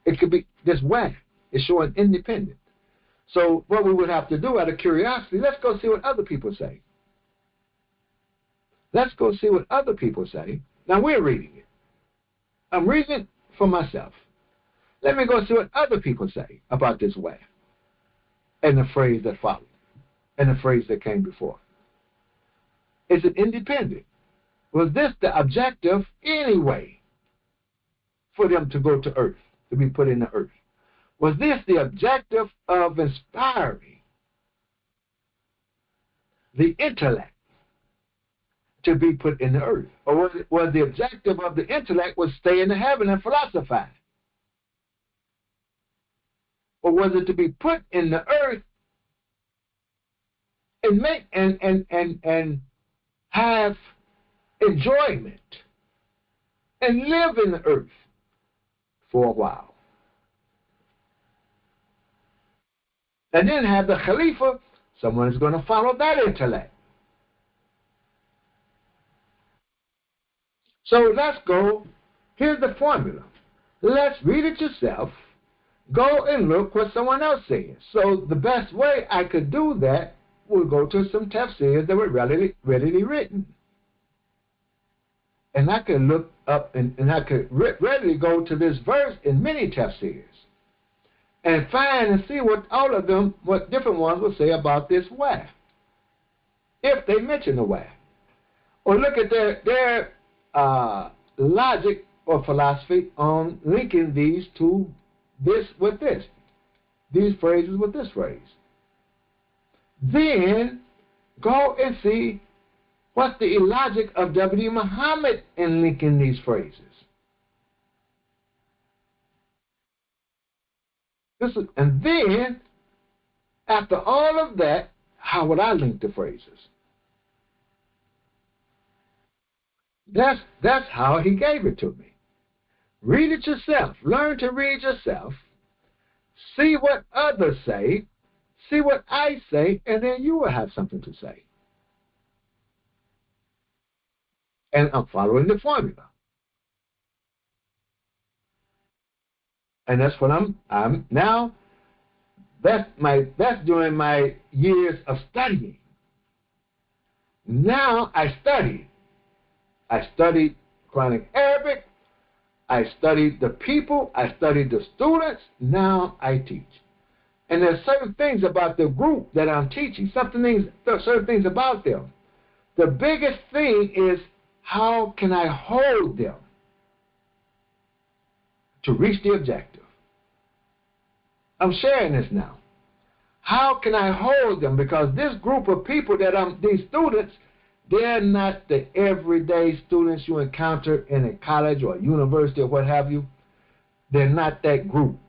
It could be just whack. It's showing independent. So what we would have to do out of curiosity, let's go see what other people say. Let's go see what other people say. Now we're reading it. I'm reading it for myself. Let me go see what other people say about this way. And the phrase that followed. And the phrase that came before. Is it independent? Was this the objective anyway for them to go to earth, to be put in the earth? Was this the objective of inspiring the intellect to be put in the earth? Or was the objective of the intellect was stay in the heaven and philosophize? Or was it to be put in the earth and make and have enjoyment and live in the earth for a while? And then have the Khalifa, someone is going to follow that intellect. So let's go. Here's the formula. Let's read it yourself. Go and look what someone else says. So the best way I could do that would go to some tafsirs that were readily written. And I could look up and I could readily go to this verse in many tafsirs and find and see what all of them, what different ones will say about this way, if they mention the way. Or look at their logic or philosophy on linking these to this with this, these phrases with this phrase. Then go and see what's the illogic of W. Muhammad in linking these phrases. And then, after all of that, how would I link the phrases? That's how he gave it to me. Read it yourself. Learn to read yourself. See what others say. See what I say, and then you will have something to say. And I'm following the formula. And that's what I'm now. That's during my years of studying. Now I study. I studied Quranic Arabic. I studied the people. I studied the students. Now I teach. And there's certain things about the group that I'm teaching. Certain things about them. The biggest thing is, how can I hold them to reach the objective? I'm sharing this now. How can I hold them? Because this group of people these students, they're not the everyday students you encounter in a college or a university or what have you. They're not that group.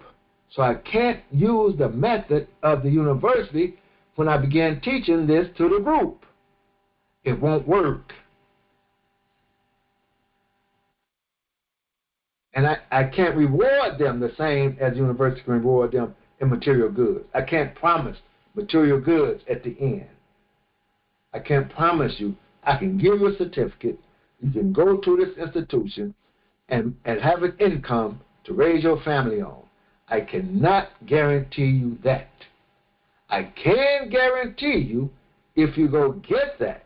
So I can't use the method of the university when I began teaching this to the group. It won't work. And I can't reward them the same as the university can reward them in material goods. I can't promise material goods at the end. I can't promise you. I can give you a certificate. You can go to this institution and have an income to raise your family on. I cannot guarantee you that. I can guarantee you, if you go get that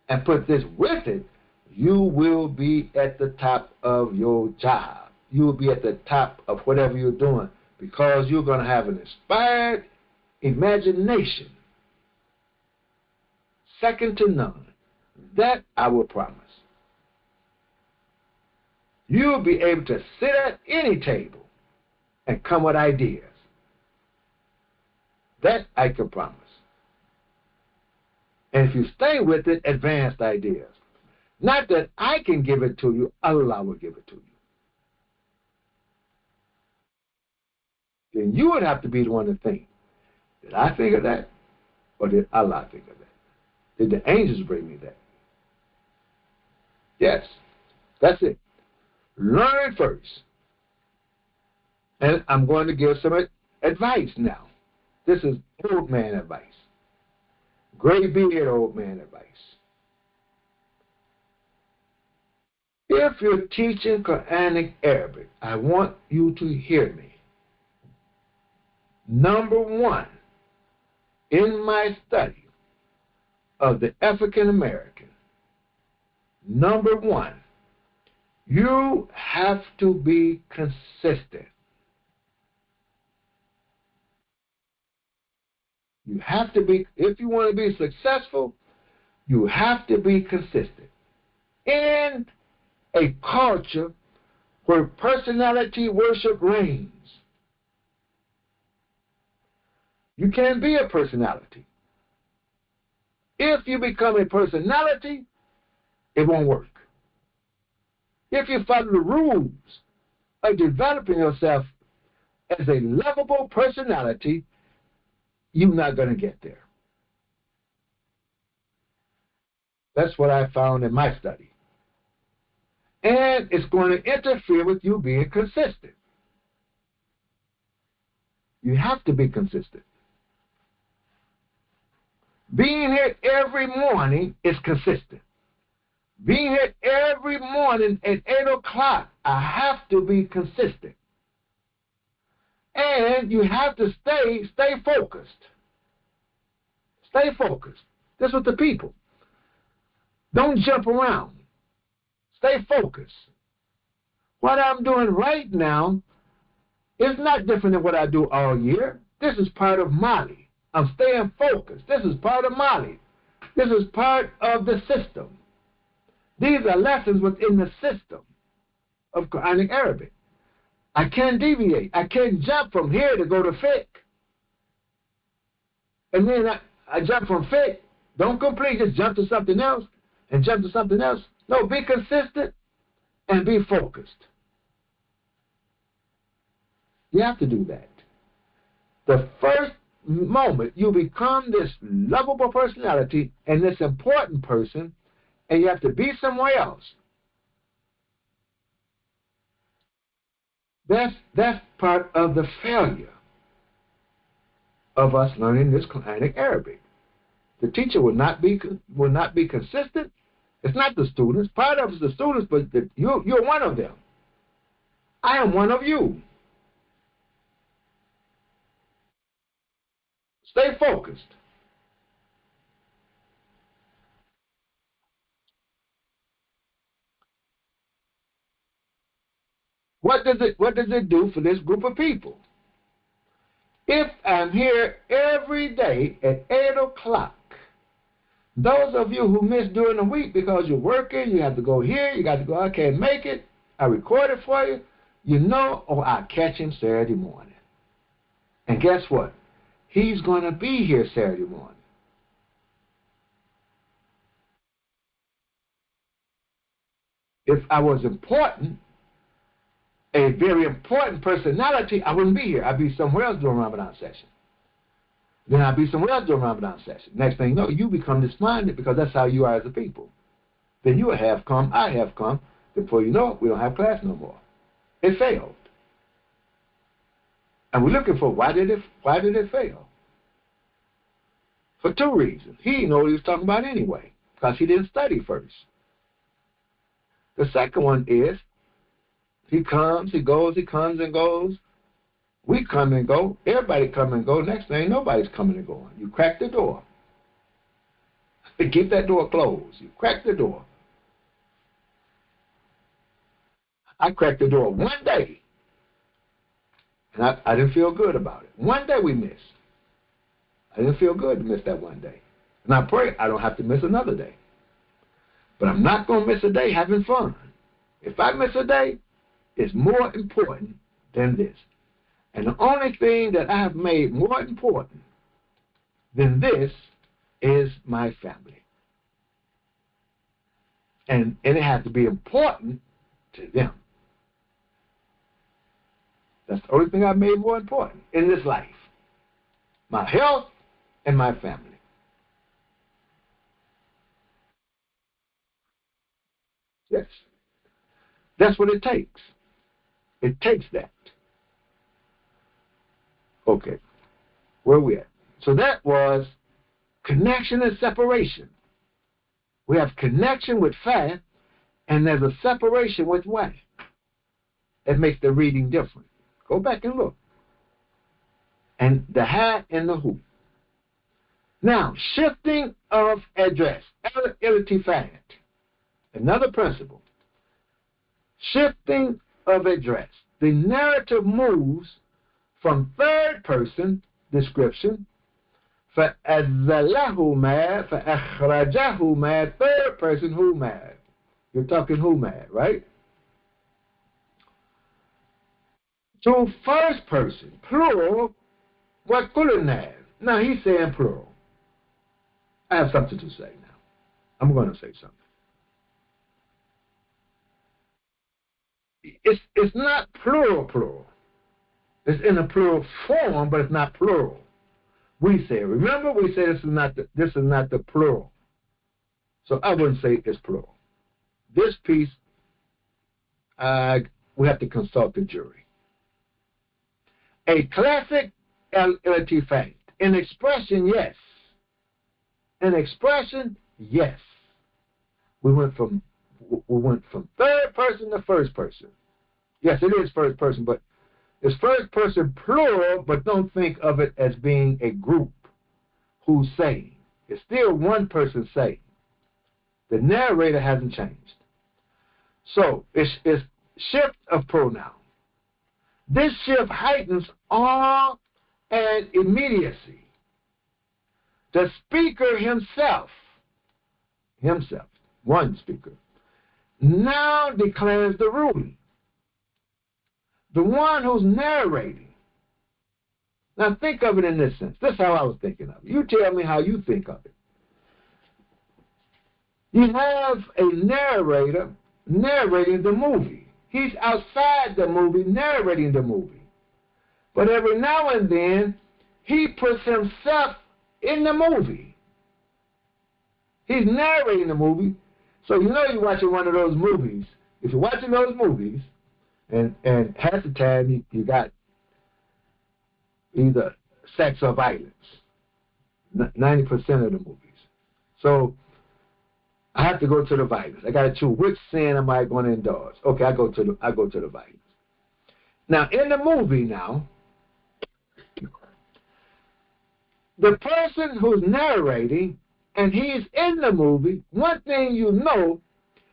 and put this with it, you will be at the top of your job. You will be at the top of whatever you're doing, because you're going to have an inspired imagination, second to none. That I will promise. You'll be able to sit at any table and come with ideas. That I can promise. And if you stay with it, advanced ideas. Not that I can give it to you, Allah will give it to you. Then you would have to be the one to think, did I think of that? Or did Allah think of that? Did the angels bring me that? Yes, that's it. Learn first. And I'm going to give some advice now. This is old man advice. Gray beard old man advice. If you're teaching Quranic Arabic, I want you to hear me. Number one, in my study of the African American, number one, you have to be consistent. You have to be, if you want to be successful, you have to be consistent. In a culture where personality worship reigns, you can't be a personality. If you become a personality, it won't work. If you follow the rules of developing yourself as a lovable personality, you're not going to get there. That's what I found in my study. And it's going to interfere with you being consistent. You have to be consistent. Being here every morning is consistent. Being here every morning at 8 o'clock, I have to be consistent. And you have to stay focused. Stay focused. This was the people. Don't jump around. Stay focused. What I'm doing right now is not different than what I do all year. This is part of Mali. I'm staying focused. This is part of Mali. This is part of the system. These are lessons within the system of Quranic Arabic. I can't deviate. I can't jump from here to go to fiqh. And then I jump from fiqh. Don't complete, just jump to something else and jump to something else. No, be consistent and be focused. You have to do that. The first moment you become this lovable personality and this important person, and you have to be somewhere else, that's part of the failure of us learning this Quranic Arabic. The teacher will not be consistent. It's not the students. Part of it's the students, but you're one of them. I am one of you. Stay focused. What does it do for this group of people? If I'm here every day at 8 o'clock, those of you who miss during the week because you're working, you have to go here, you got to go, I can't make it, I record it for you, you know, oh, I'll catch him Saturday morning. And guess what? He's going to be here Saturday morning. If I was important, a very important personality, I wouldn't be here. I'd be somewhere else during Ramadan session. Then I'd be somewhere else during Ramadan session. Next thing you know, you become despondent because that's how you are as a people. Then you have come, I have come. Before you know it, we don't have class no more. It failed. And we're looking for why did it fail? For two reasons. He didn't know what he was talking about anyway, because he didn't study first. The second one is he comes, he goes, he comes and goes. We come and go. Everybody come and go. Next thing, nobody's coming and going. You crack the door. Keep that door closed. You crack the door. I cracked the door one day, and I didn't feel good about it. One day we missed. I didn't feel good to miss that one day. And I pray I don't have to miss another day. But I'm not going to miss a day having fun. If I miss a day, it's more important than this. And the only thing that I have made more important than this is my family. And it has to be important to them. That's the only thing I've made more important in this life. My health and my family. Yes. That's what it takes. It takes that. Okay. Where are we at? So that was connection and separation. We have connection with faith, and there's a separation with what? It makes the reading different. Go back and look. And the ha and the who. Now, shifting of address. Iltifat. Another principle. Shifting of address. The narrative moves from third person description, فَأَزَّلَهُمَا فَأَخْرَجَهُمَا, third person whuma. You're talking whuma, right? To first person, plural, what kulunab. Now he's saying plural. I have something to say now. I'm going to say something. It's not plural. It's in a plural form, but it's not plural. We say, remember, we say this is not the plural. So I wouldn't say it's plural. This piece, we have to consult the jury. A classic iltifat. An expression, yes. An expression, yes. We went from third person to first person. Yes, it is first person, but It's first person plural, but don't think of it as being a group who's saying. It's still one person saying. The narrator hasn't changed. So it's shift of pronoun. This shift heightens awe and immediacy. The speaker himself, one speaker, now declares the ruling. The one who's narrating. Now think of it in this sense. This is how I was thinking of it. You tell me how you think of it. You have a narrator narrating the movie. He's outside the movie narrating the movie. But every now and then, he puts himself in the movie. He's narrating the movie. So you know you're watching one of those movies. If you're watching those movies, and half the time you got either sex or violence, 90% of the movies. So I have to go to the violence. I got to choose which sin am I going to indulge. Okay, I go to the violence. Now in the movie now, the person who's narrating and he's in the movie, one thing you know,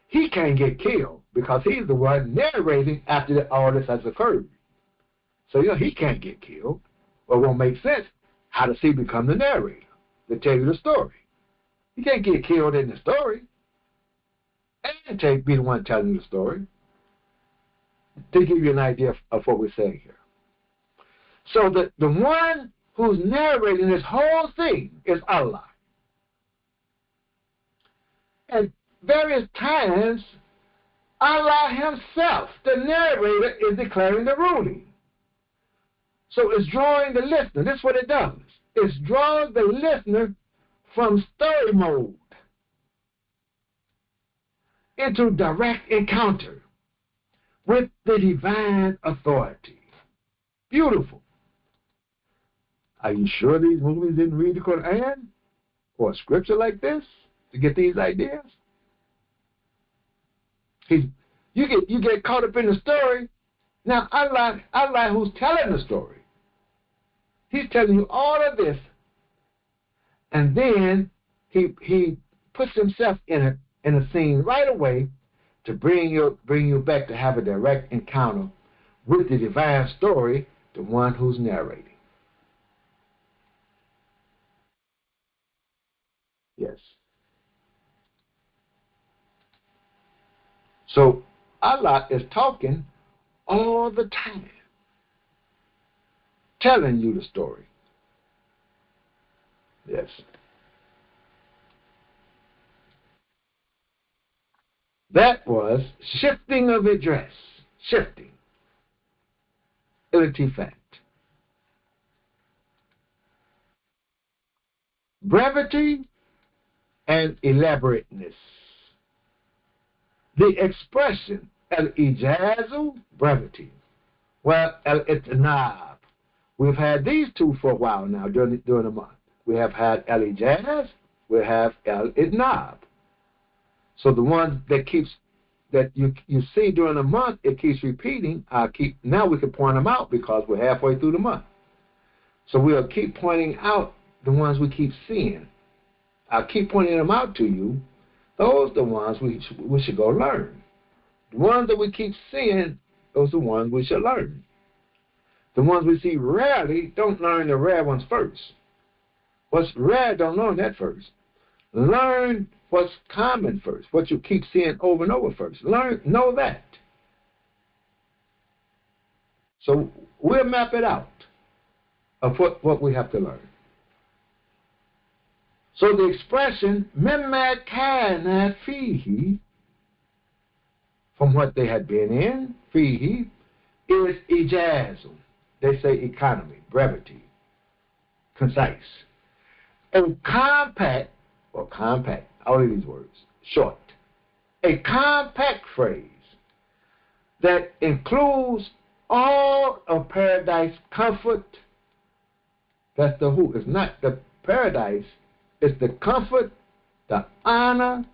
he can't get killed because he's the one narrating after all this has occurred. So you know he can't get killed. Well, it won't make sense. How does he become the narrator to tell you the story? He can't get killed in the story and be the one telling you the story. To give you an idea of what we're saying here. So the one who's narrating this whole thing is Allah. At various times, Allah himself, the narrator, is declaring the ruling. So it's drawing the listener. This is what it does. It's drawing the listener from story mode into direct encounter with the divine authority. Beautiful. Are you sure these movies didn't read the Quran or a scripture like this to get these ideas? You get caught up in the story. Now Allah who's telling the story, he's telling you all of this, and then he puts himself in a scene right away to bring you back to have a direct encounter with the divine story, the one who's narrating. Yes. So Allah is talking all the time, telling you the story. Yes. That was shifting of address. Shifting. Illitifat. Brevity and elaborateness. The expression al-ijazu, brevity. Well, al-itnab. We've had these two for a while now during the month. We have had al-ijaz, we have al-itnab. So the ones that you see during the month, it keeps repeating. Now we can point them out because we're halfway through the month. So we'll keep pointing out the ones we keep seeing. I'll keep pointing them out to you. Those are the ones we should go learn. The ones that we keep seeing, those are the ones we should learn. The ones we see rarely, don't learn the rare ones first. What's rare, don't learn that first. Learn what's common first, what you keep seeing over and over first. Know that. So we'll map it out of what we have to learn. So the expression mimma kana fihi, from what they had been in, fihi, is ijazu. They say economy, brevity, concise. A compact, all of these words, short. A compact phrase that includes all of paradise comfort. That's the who. It's not the paradise. It's the comfort, the honor,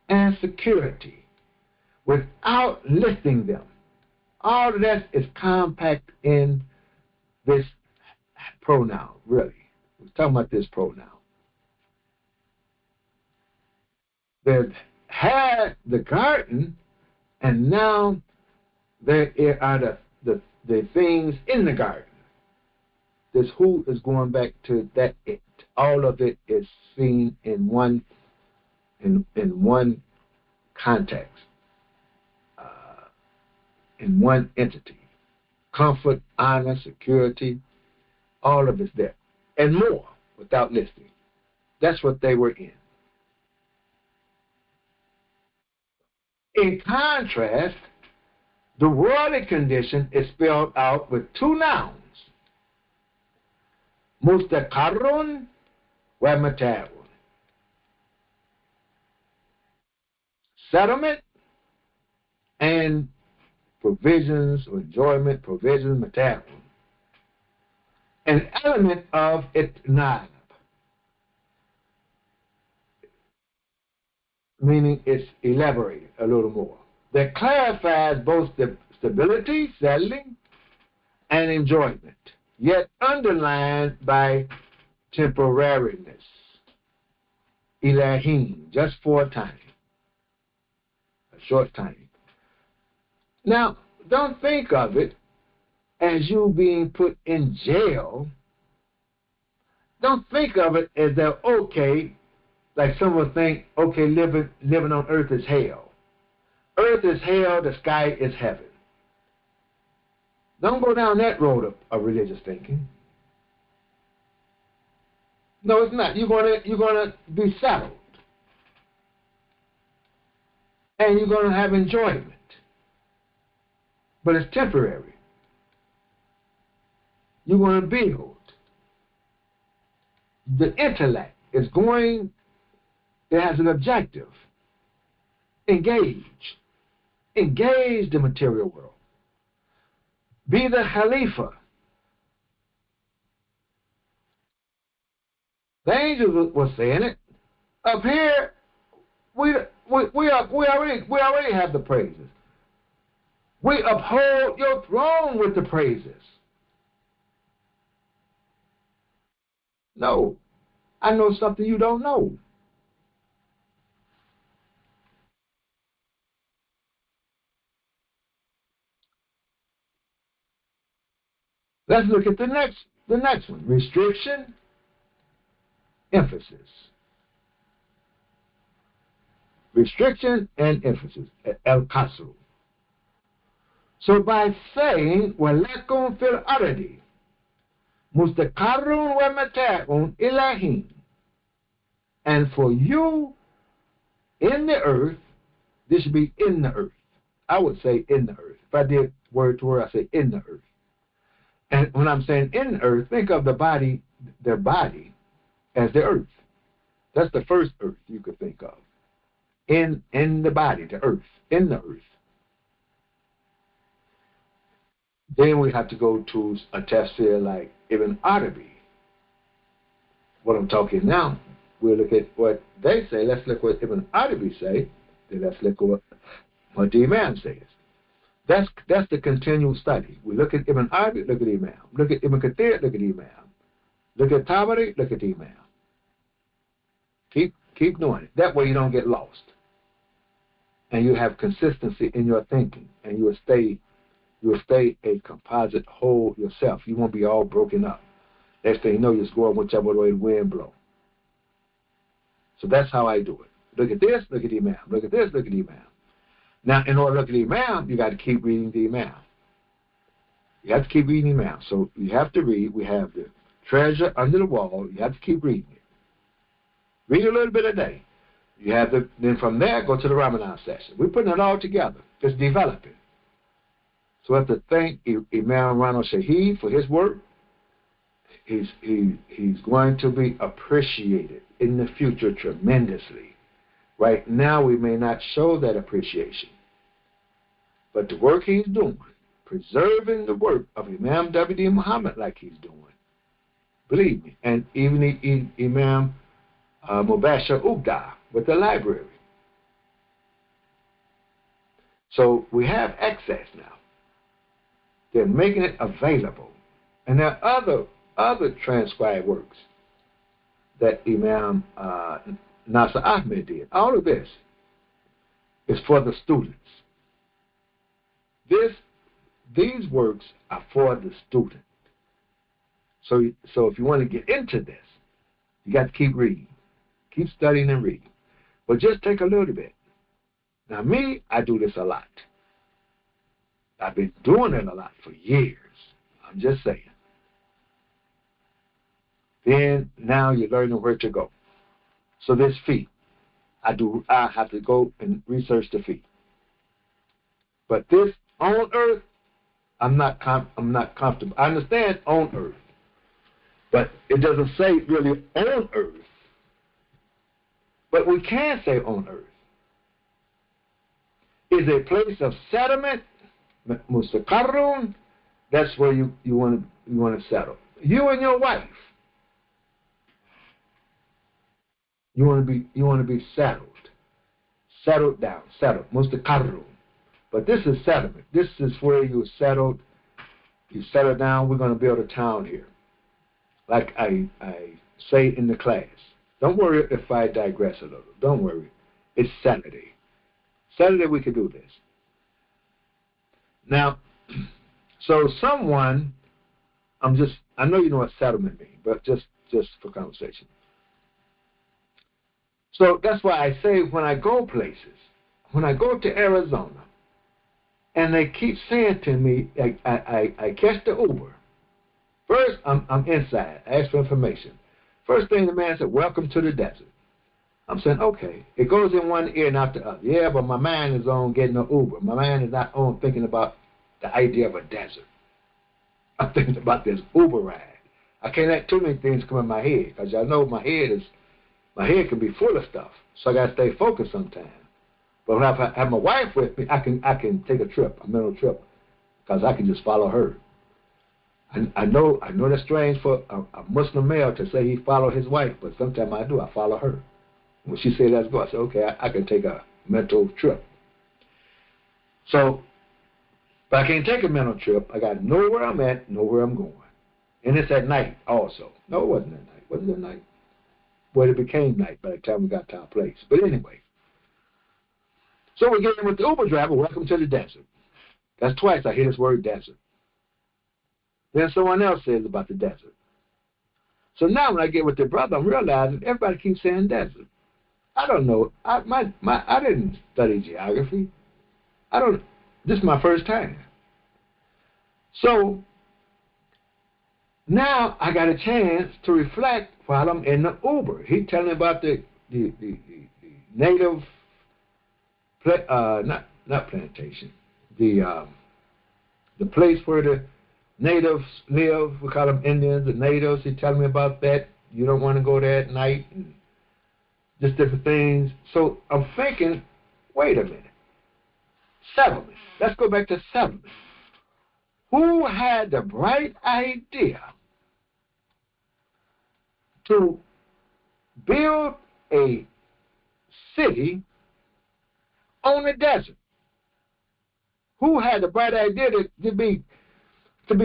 and security without listing them. All of that is compact in this pronoun, really. We're talking about this pronoun. They've had the garden, and now there are the things in the garden. This who is going back to that it. All of it is seen in one context, in one entity. Comfort, honor, security, all of it's there. And more without listing. That's what they were in. In contrast, the worldly condition is spelled out with two nouns. Mustaqarrun wa mata'un. Settlement and provisions, or enjoyment, provisions, mata'un. An element of itnab, meaning it's elaborated a little more. That clarifies both the stability, settling, and enjoyment, yet underlined by temporariness. Ilahim, just for a time, a short time. Now, don't think of it as you being put in jail. Don't think of it as that, okay, like some would think, okay, living on earth is hell. Earth is hell, the sky is heaven. Don't go down that road of religious thinking. No, it's not. You're gonna be settled. And you're gonna have enjoyment. But it's temporary. You're gonna build. The intellect is going, it has an objective. Engage. Engage the material world. Be the Khalifa. The angels was saying it. Up here, we already have the praises. We uphold your throne with the praises. No, I know something you don't know. Let's look at the next one. Restriction, emphasis. Restriction and emphasis. El-Kasru. So by saying, وَلَكُمْ فِي الْأَرْضِ مُسْتَقَرٌّ وَمَتَاعٌ إِلَىٰ and for you in the earth, this should be in the earth. I would say in the earth. If I did word to word, I say in the earth. And when I'm saying in the earth, think of the body, their body, as the earth. That's the first earth you could think of. In the body, the earth, in the earth. Then we have to go to a tafsir like Ibn Arabi. What I'm talking now, we'll look at what they say. Let's look what Ibn Arabi say. Then let's look at what the Imam says. That's the continual study. We look at Ibn Arabi, look at the Imam. Look at Ibn Kathir, look at the Imam. Look at Tabari, look at the Imam. Keep doing it. That way you don't get lost. And you have consistency in your thinking. And you will stay a composite whole yourself. You won't be all broken up. Next thing you know, you're just going whichever way the wind blows. So that's how I do it. Look at this, look at the Imam. Look at this, look at the Imam. Now, in order to look at the Imam, you got to keep reading the Imam. You have to keep reading the Imam. So you have to read. We have the treasure under the wall. You have to keep reading it. Read a little bit a day. You have then from there, go to the Ramadan session. We're putting it all together. It's developing. So I have to thank Imam Ronald Shaheed for his work. He's going to be appreciated in the future tremendously. Right now, we may not show that appreciation. But the work he's doing, preserving the work of Imam W.D. Muhammad like he's doing, believe me, and even Imam Mubashir Ugda with the library. So we have access now. They're making it available. And there are other transcribed works that Imam Nasser Ahmed did. All of this is for the students. These works are for the student. So if you want to get into this, you got to keep reading. Keep studying and reading. But just take a little bit. Now me, I do this a lot. I've been doing it a lot for years. I'm just saying. Then now you're learning where to go. So this feet. I have to go and research the feet. But this on earth, I'm not comfortable. I understand on earth, but it doesn't say really on earth. But we can say on earth. Is a place of settlement, mustaqarrun. That's where you want to settle. You and your wife. You want to be settled down, mustaqarrun. But this is settlement. This is where you settled. You settle down. We're going to build a town here, like I say in the class. Don't worry if I digress a little. Don't worry. It's Saturday. Saturday we can do this. Now, so someone, I know you know what settlement means, but just for conversation. So that's why I say when I go places, when I go to Arizona, and they keep saying to me, I catch the Uber. First, I'm inside. I ask for information. First thing the man said, welcome to the desert. I'm saying, okay. It goes in one ear and out the other. Yeah, but my mind is on getting an Uber. My mind is not on thinking about the idea of a desert. I'm thinking about this Uber ride. I can't let too many things come in my head because I know my head can be full of stuff. So I got to stay focused sometimes. But when I have my wife with me, I can take a trip, a mental trip, because I can just follow her. I know that's strange for a Muslim male to say he follow his wife, but sometimes I do. I follow her. When she said let's go, I said, okay, I can take a mental trip. So, but I can't take a mental trip. I got to know where I'm at, know where I'm going. And it's at night also. No, it wasn't at night. Was it at night? Well, it became night by the time we got to our place. But anyway. So we get in with the Uber driver, welcome to the desert. That's twice I hear this word desert. Then someone else says about the desert. So now when I get with the brother, I'm realizing everybody keeps saying desert. I don't know. I didn't study geography. This is my first time. So now I got a chance to reflect while I'm in the Uber. He telling me about the native, not plantation, the place where the natives live. We call them Indians, the natives. He telling me about that. You don't want to go there at night, and just different things. So I'm thinking, wait a minute. Settlement. Let's go back to settlement. Who had the bright idea to build a city on the desert? Who had the bright idea to be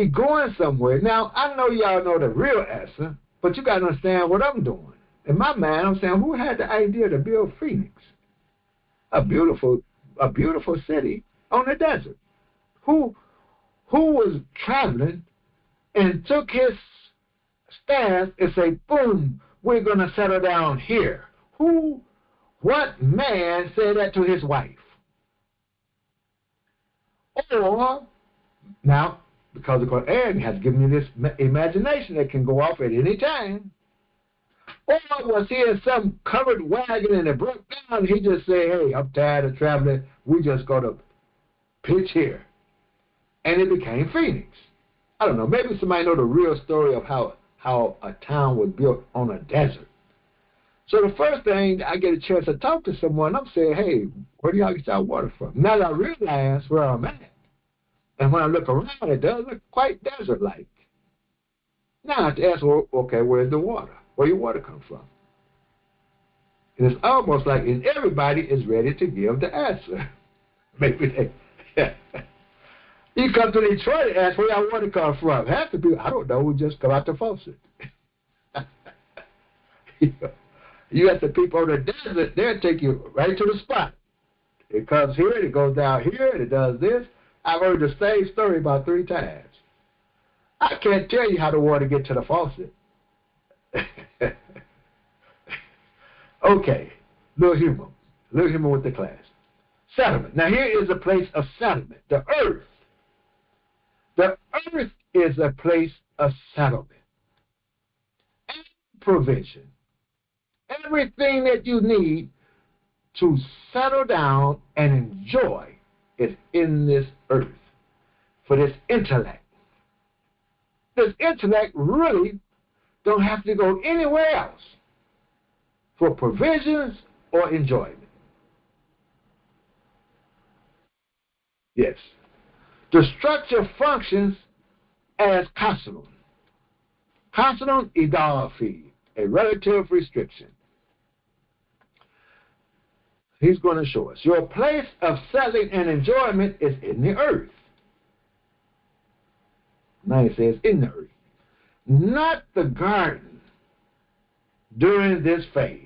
going somewhere? Now, I know y'all know the real answer, but you got to understand what I'm doing. In my mind, I'm saying, who had the idea to build Phoenix? A beautiful city on the desert. Who was traveling and took his staff and say, boom, we're going to settle down here? What man said that to his wife? Or, now, because the Quran has given you this imagination that can go off at any time, or was he in some covered wagon and it broke down and he just said, hey, I'm tired of traveling, we just going to pitch here. And it became Phoenix. I don't know, maybe somebody know the real story of how a town was built on a desert. So the first thing I get a chance to talk to someone, I'm saying, hey, where do y'all get y'all water from? Now that I realize where I'm at. And when I look around, it does look quite desert-like. Now I have to ask, well, okay, where's the water? Where your water come from? And it's almost like everybody is ready to give the answer. Maybe they You come to Detroit and ask where your water come from. Half the people, I don't know, we just come out the faucet. You got the people on the desert, they'll take you right to the spot. It comes here, it goes down here, and it does this. I've heard the same story about 3 times. I can't tell you how the water get to the faucet. Okay, little humor with the class. Settlement. Now here is a place of settlement, the earth. The earth is a place of settlement and provision. Everything that you need to settle down and enjoy is in this earth for this intellect. This intellect really don't have to go anywhere else for provisions or enjoyment. Yes. The structure functions as capacities. Consonant idafi, a relative restriction. He's going to show us. Your place of settling and enjoyment is in the earth. Now he says in the earth. Not the garden during this phase.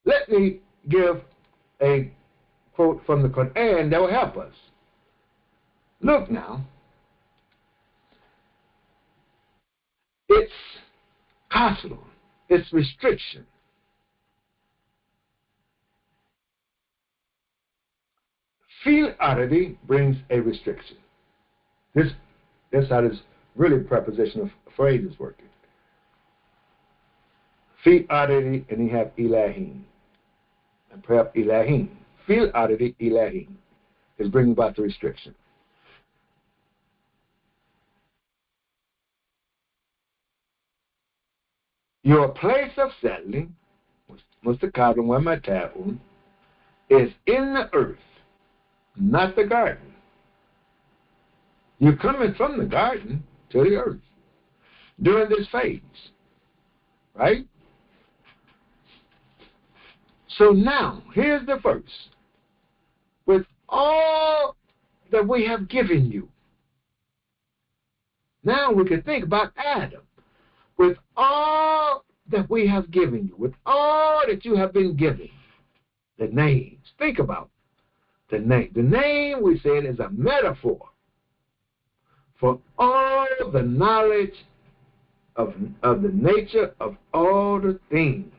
Let me give a quote from the Quran that will help us. Look now. It's possible. It's restriction. Field oddity brings a restriction. That's how this really prepositional phrase is working. Field oddity, and you have ilahim. And perhaps ilahim. Field oddity, ilahim, is bringing about the restriction. Your place of settling, mustaqablan wa mata'un, is in the earth, not the garden. You're coming from the garden to the earth during this phase, right? So now, here's the verse. With all that we have given you, now we can think about Adam. With all that we have given you, with all that you have been given, the names. Think about the name. The name, we said, is a metaphor for all the knowledge of the nature of all the things,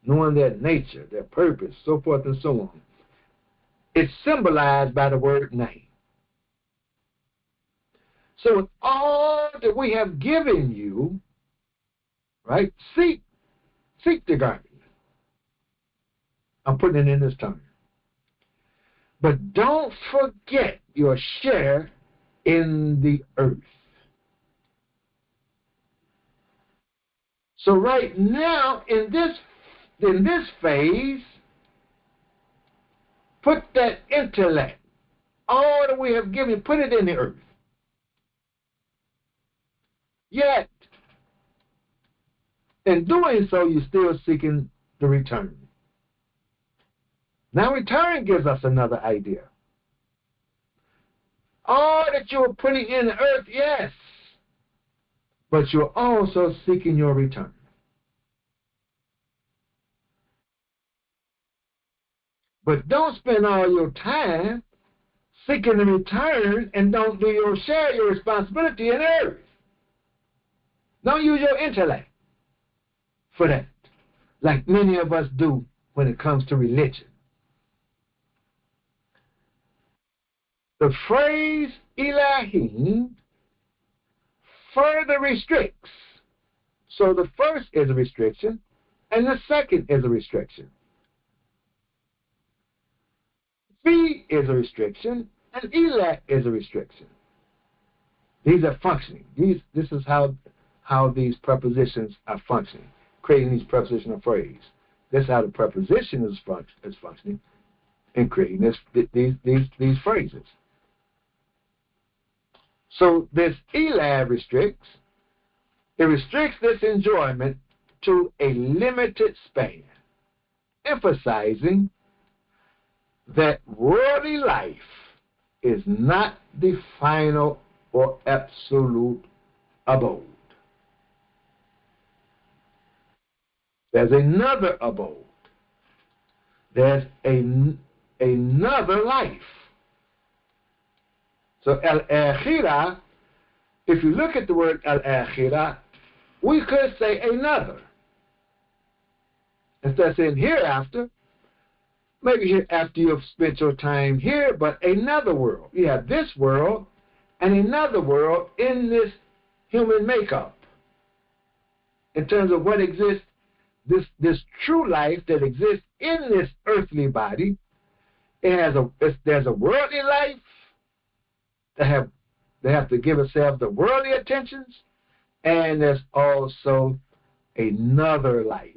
knowing their nature, their purpose, so forth and so on. It's symbolized by the word name. So with all that we have given you, right, seek the garden. I'm putting it in this term. But don't forget your share in the earth. So right now, in this phase, put that intellect, all that we have given, put it in the earth. Yet, in doing so, you're still seeking the return. Now, return gives us another idea. All that you are putting in the earth, yes, but you're also seeking your return. But don't spend all your time seeking the return and don't do your share, your responsibility in the earth. Don't use your intellect for that, like many of us do when it comes to religion. The phrase Elohim further restricts. So the first is a restriction, and the second is a restriction. Fi is a restriction, and Elah is a restriction. These are functioning. This is how these prepositions are functioning, creating these prepositional phrases. This is how the preposition is functioning in creating these phrases. So this Elah restricts. It restricts this enjoyment to a limited span, emphasizing that worldly life is not the final or absolute abode. There's another abode. There's another life. So al-akhirah, if you look at the word al-akhirah, we could say another. Instead of saying hereafter, maybe after you've spent your time here, but another world. You have this world and another world in this human makeup. In terms of what exists, this true life that exists in this earthly body, there's a worldly life. They have to give themselves the worldly attentions, and there's also another life,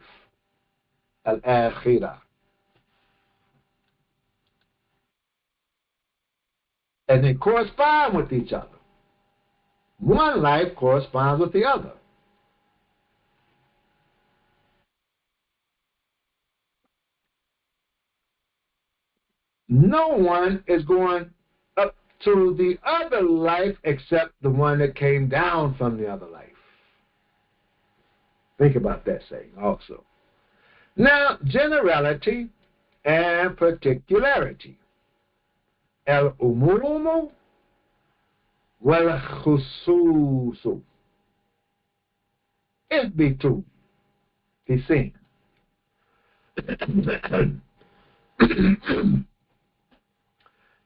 al-akhirah. And they correspond with each other. One life corresponds with the other. No one is going up to the other life except the one that came down from the other life. Think about that saying also. Now, generality and particularity. El-umumu wal-khususu. Ithbitu. He's saying.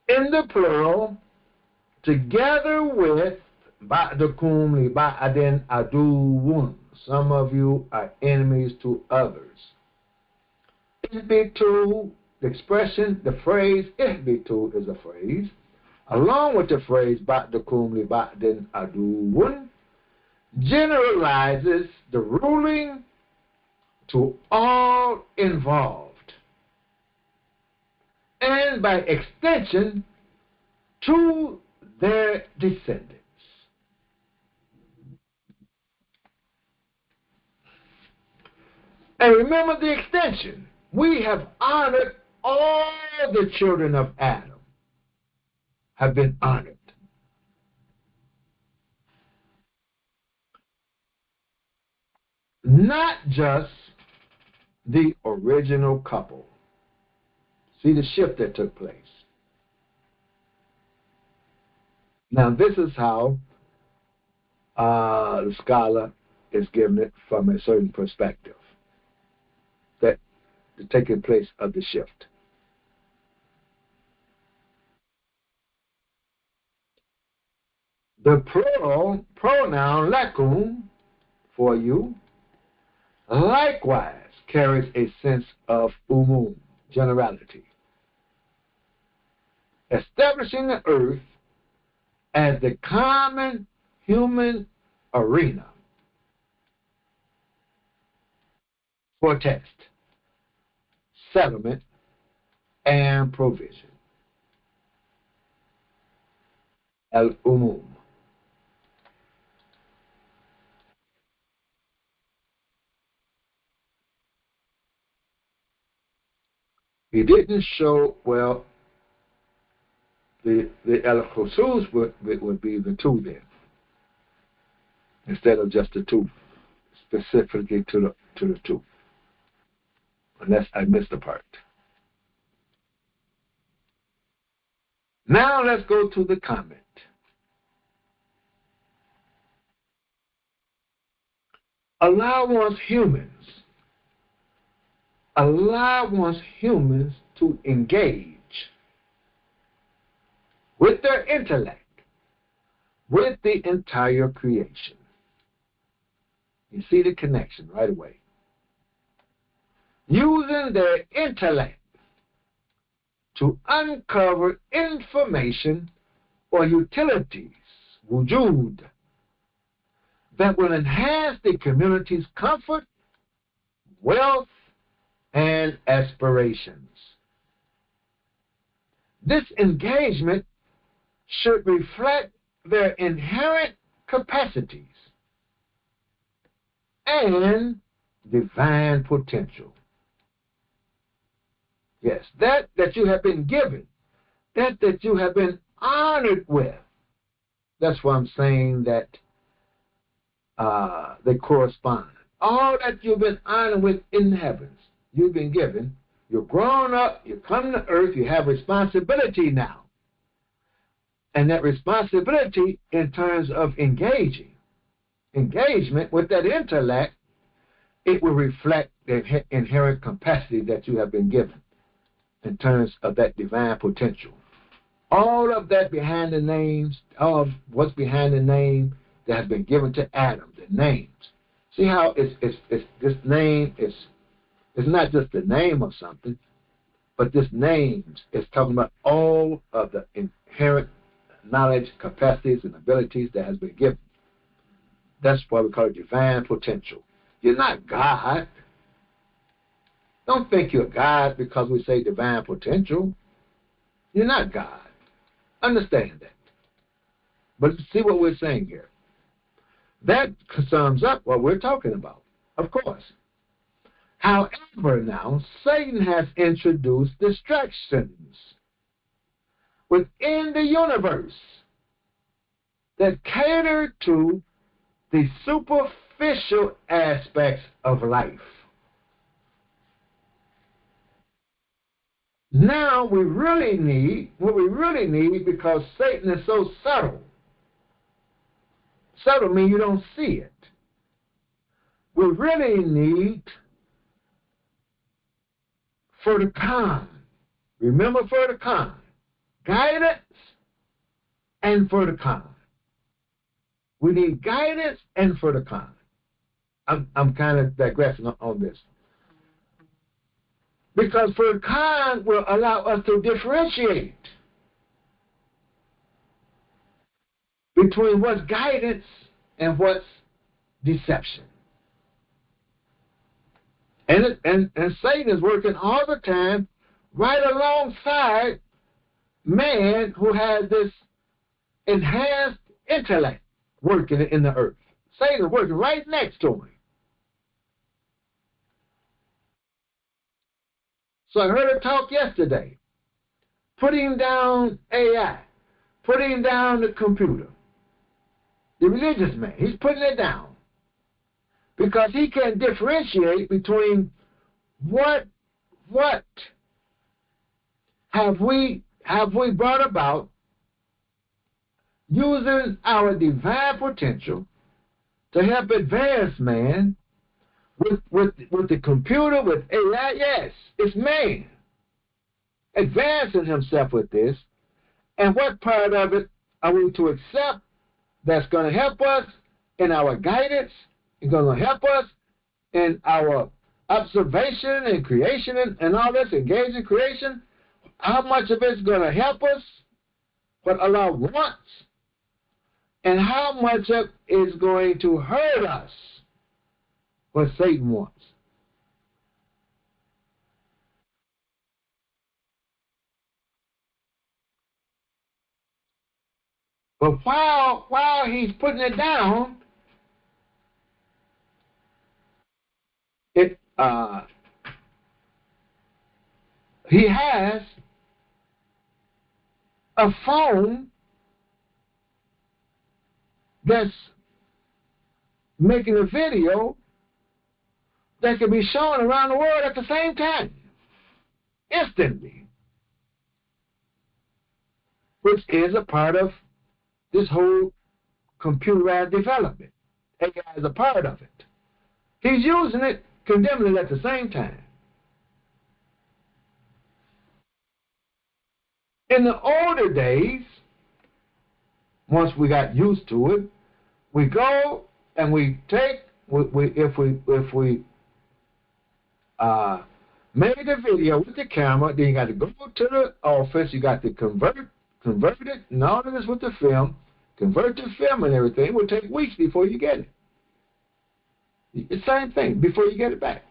In the plural, together with ba'dakum li ba'din aduwun. Some of you are enemies to others. Ihbitu, the expression, the phrase ihbitu is a phrase. Along with the phrase ba'dakum li ba'din aduwun, generalizes the ruling to all involved. And by extension, to their descendants. And remember the extension. We have honored all the children of Adam, have been honored. Not just the original couple. See the shift that took place. Now, this is how the scholar is giving it from a certain perspective, that the taking place of the shift. The plural pronoun lakum, for you, likewise carries a sense of umum, generality, establishing the earth as the common human arena for test, settlement, and provision. Al-umum. He didn't show, well, the al-khusus would be the two then, instead of just the two, specifically to the two. Unless I missed a part. Now let's go to the comment. Allah wants humans to engage with their intellect with the entire creation. You see the connection right away. Using their intellect to uncover information or utilities, wujud, that will enhance the community's comfort, wealth, and aspirations. This engagement should reflect their inherent capacities and divine potential. Yes, that you have been given, that you have been honored with. That's why I'm saying that they correspond. All that you've been honored with in the heavens, you've been given. You're grown up, you come to earth, you have responsibility now. And that responsibility in terms of engagement with that intellect, it will reflect the inherent capacity that you have been given in terms of that divine potential. All of that behind the names, all of what's behind the name that has been given to Adam, the names. See how it's this name is it's not just the name of something, but this name is talking about all of the inherent knowledge, capacities, and abilities that has been given. That's why we call it divine potential. You're not God. Don't think you're God because we say divine potential. You're not God. Understand that. But see what we're saying here. That sums up what we're talking about, of course. However, now, Satan has introduced distractions within the universe that cater to the superficial aspects of life. Now what we really need, because Satan is so subtle. Subtle means you don't see it. We really need further calm. Remember further calm. Guidance and further calm. We need guidance and further calm. I'm kind of digressing on this. Because further calm will allow us to differentiate between what's guidance and what's deception. And Satan is working all the time right alongside man who has this enhanced intellect working in the earth. Satan is working right next to him. So I heard her talk yesterday, putting down AI, putting down the computer. The religious man, he's putting it down because he can differentiate between what have we brought about using our divine potential to help advance man with the computer, with AI. Yes, it's man advancing himself with this. And what part of it are we to accept that's going to help us in our guidance, it's going to help us in our observation and creation and all this, engaging creation? How much of it's going to help us, what Allah wants, and how much of it is going to hurt us, what Satan wants? But while he's putting it down, he has a phone that's making a video that can be shown around the world at the same time, instantly, which is a part of this whole computerized development. AI is a part of it. He's using it, condemning it at the same time. In the older days, once we got used to it, we go and we take, if we made a video with the camera, then you got to go to the office, you got to convert it, and all of this with the film, convert the film and everything. It will take weeks before you get it. It's the same thing, before you get it back.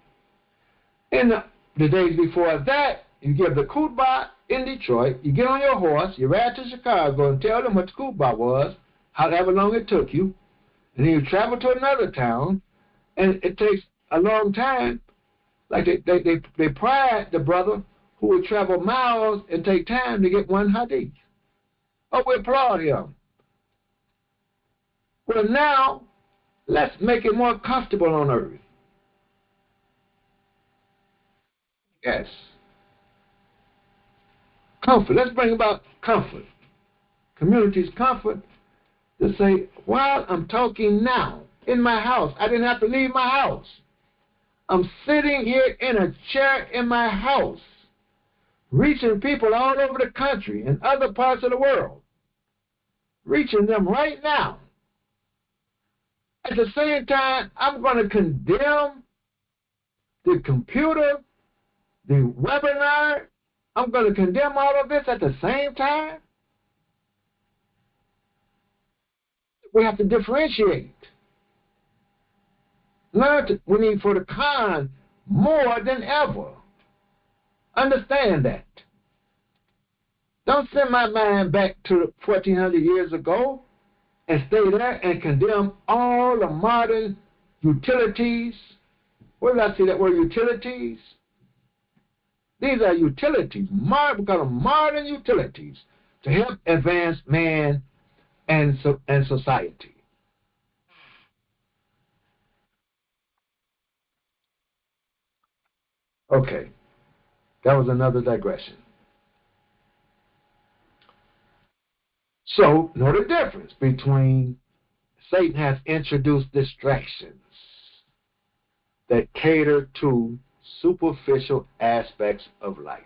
In the days before that, you give the khutbah in Detroit, you get on your horse, you ride to Chicago and tell them what the khutbah was, however long it took you, and then you travel to another town, and it takes a long time. Like they pride the brother who would travel miles and take time to get one hadith. Oh, we applaud him. Well, now, let's make it more comfortable on earth. Yes. Comfort. Let's bring about comfort. Community's comfort to say, while I'm talking now in my house, I didn't have to leave my house. I'm sitting here in a chair in my house, reaching people all over the country and other parts of the world, reaching them right now. At the same time, I'm going to condemn the computer, the webinar. I'm going to condemn all of this at the same time. We have to differentiate. We need for the con more than ever. Understand that. Don't send my mind back to 1400 years ago and stay there and condemn all the modern utilities. Where did I see that word, utilities? These are utilities, we call them modern utilities to help advance man and society. Okay, that was another digression. So, know the difference between Satan has introduced distractions that cater to superficial aspects of life.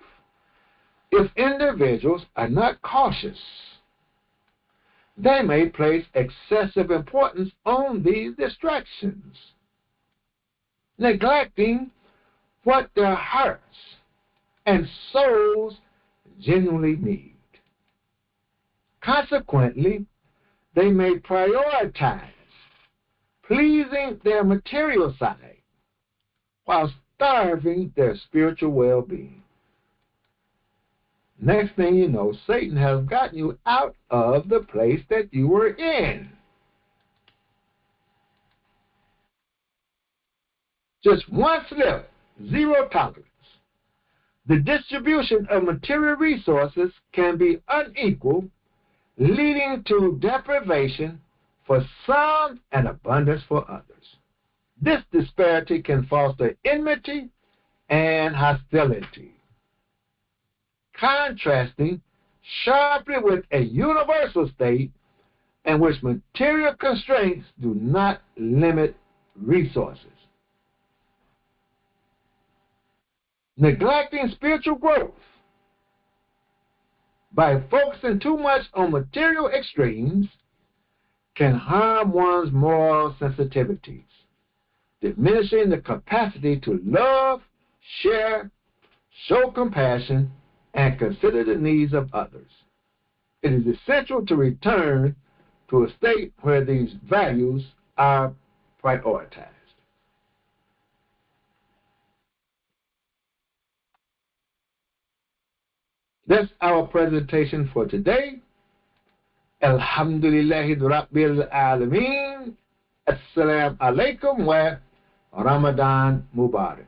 If individuals are not cautious, they may place excessive importance on these distractions, neglecting what their hearts and souls genuinely need. Consequently, they may prioritize pleasing their material side while starving their spiritual well-being. Next thing you know, Satan has gotten you out of the place that you were in. Just one slip, zero tolerance. The distribution of material resources can be unequal, leading to deprivation for some and abundance for others. This disparity can foster enmity and hostility, contrasting sharply with a universal state in which material constraints do not limit resources. Neglecting spiritual growth by focusing too much on material extremes can harm one's moral sensitivities, diminishing the capacity to love, share, show compassion, and consider the needs of others. It is essential to return to a state where these values are prioritized. That's our presentation for today. Alhamdulillahi Rabbil Alameen. Assalamu alaikum wa Ramadan Mubarak.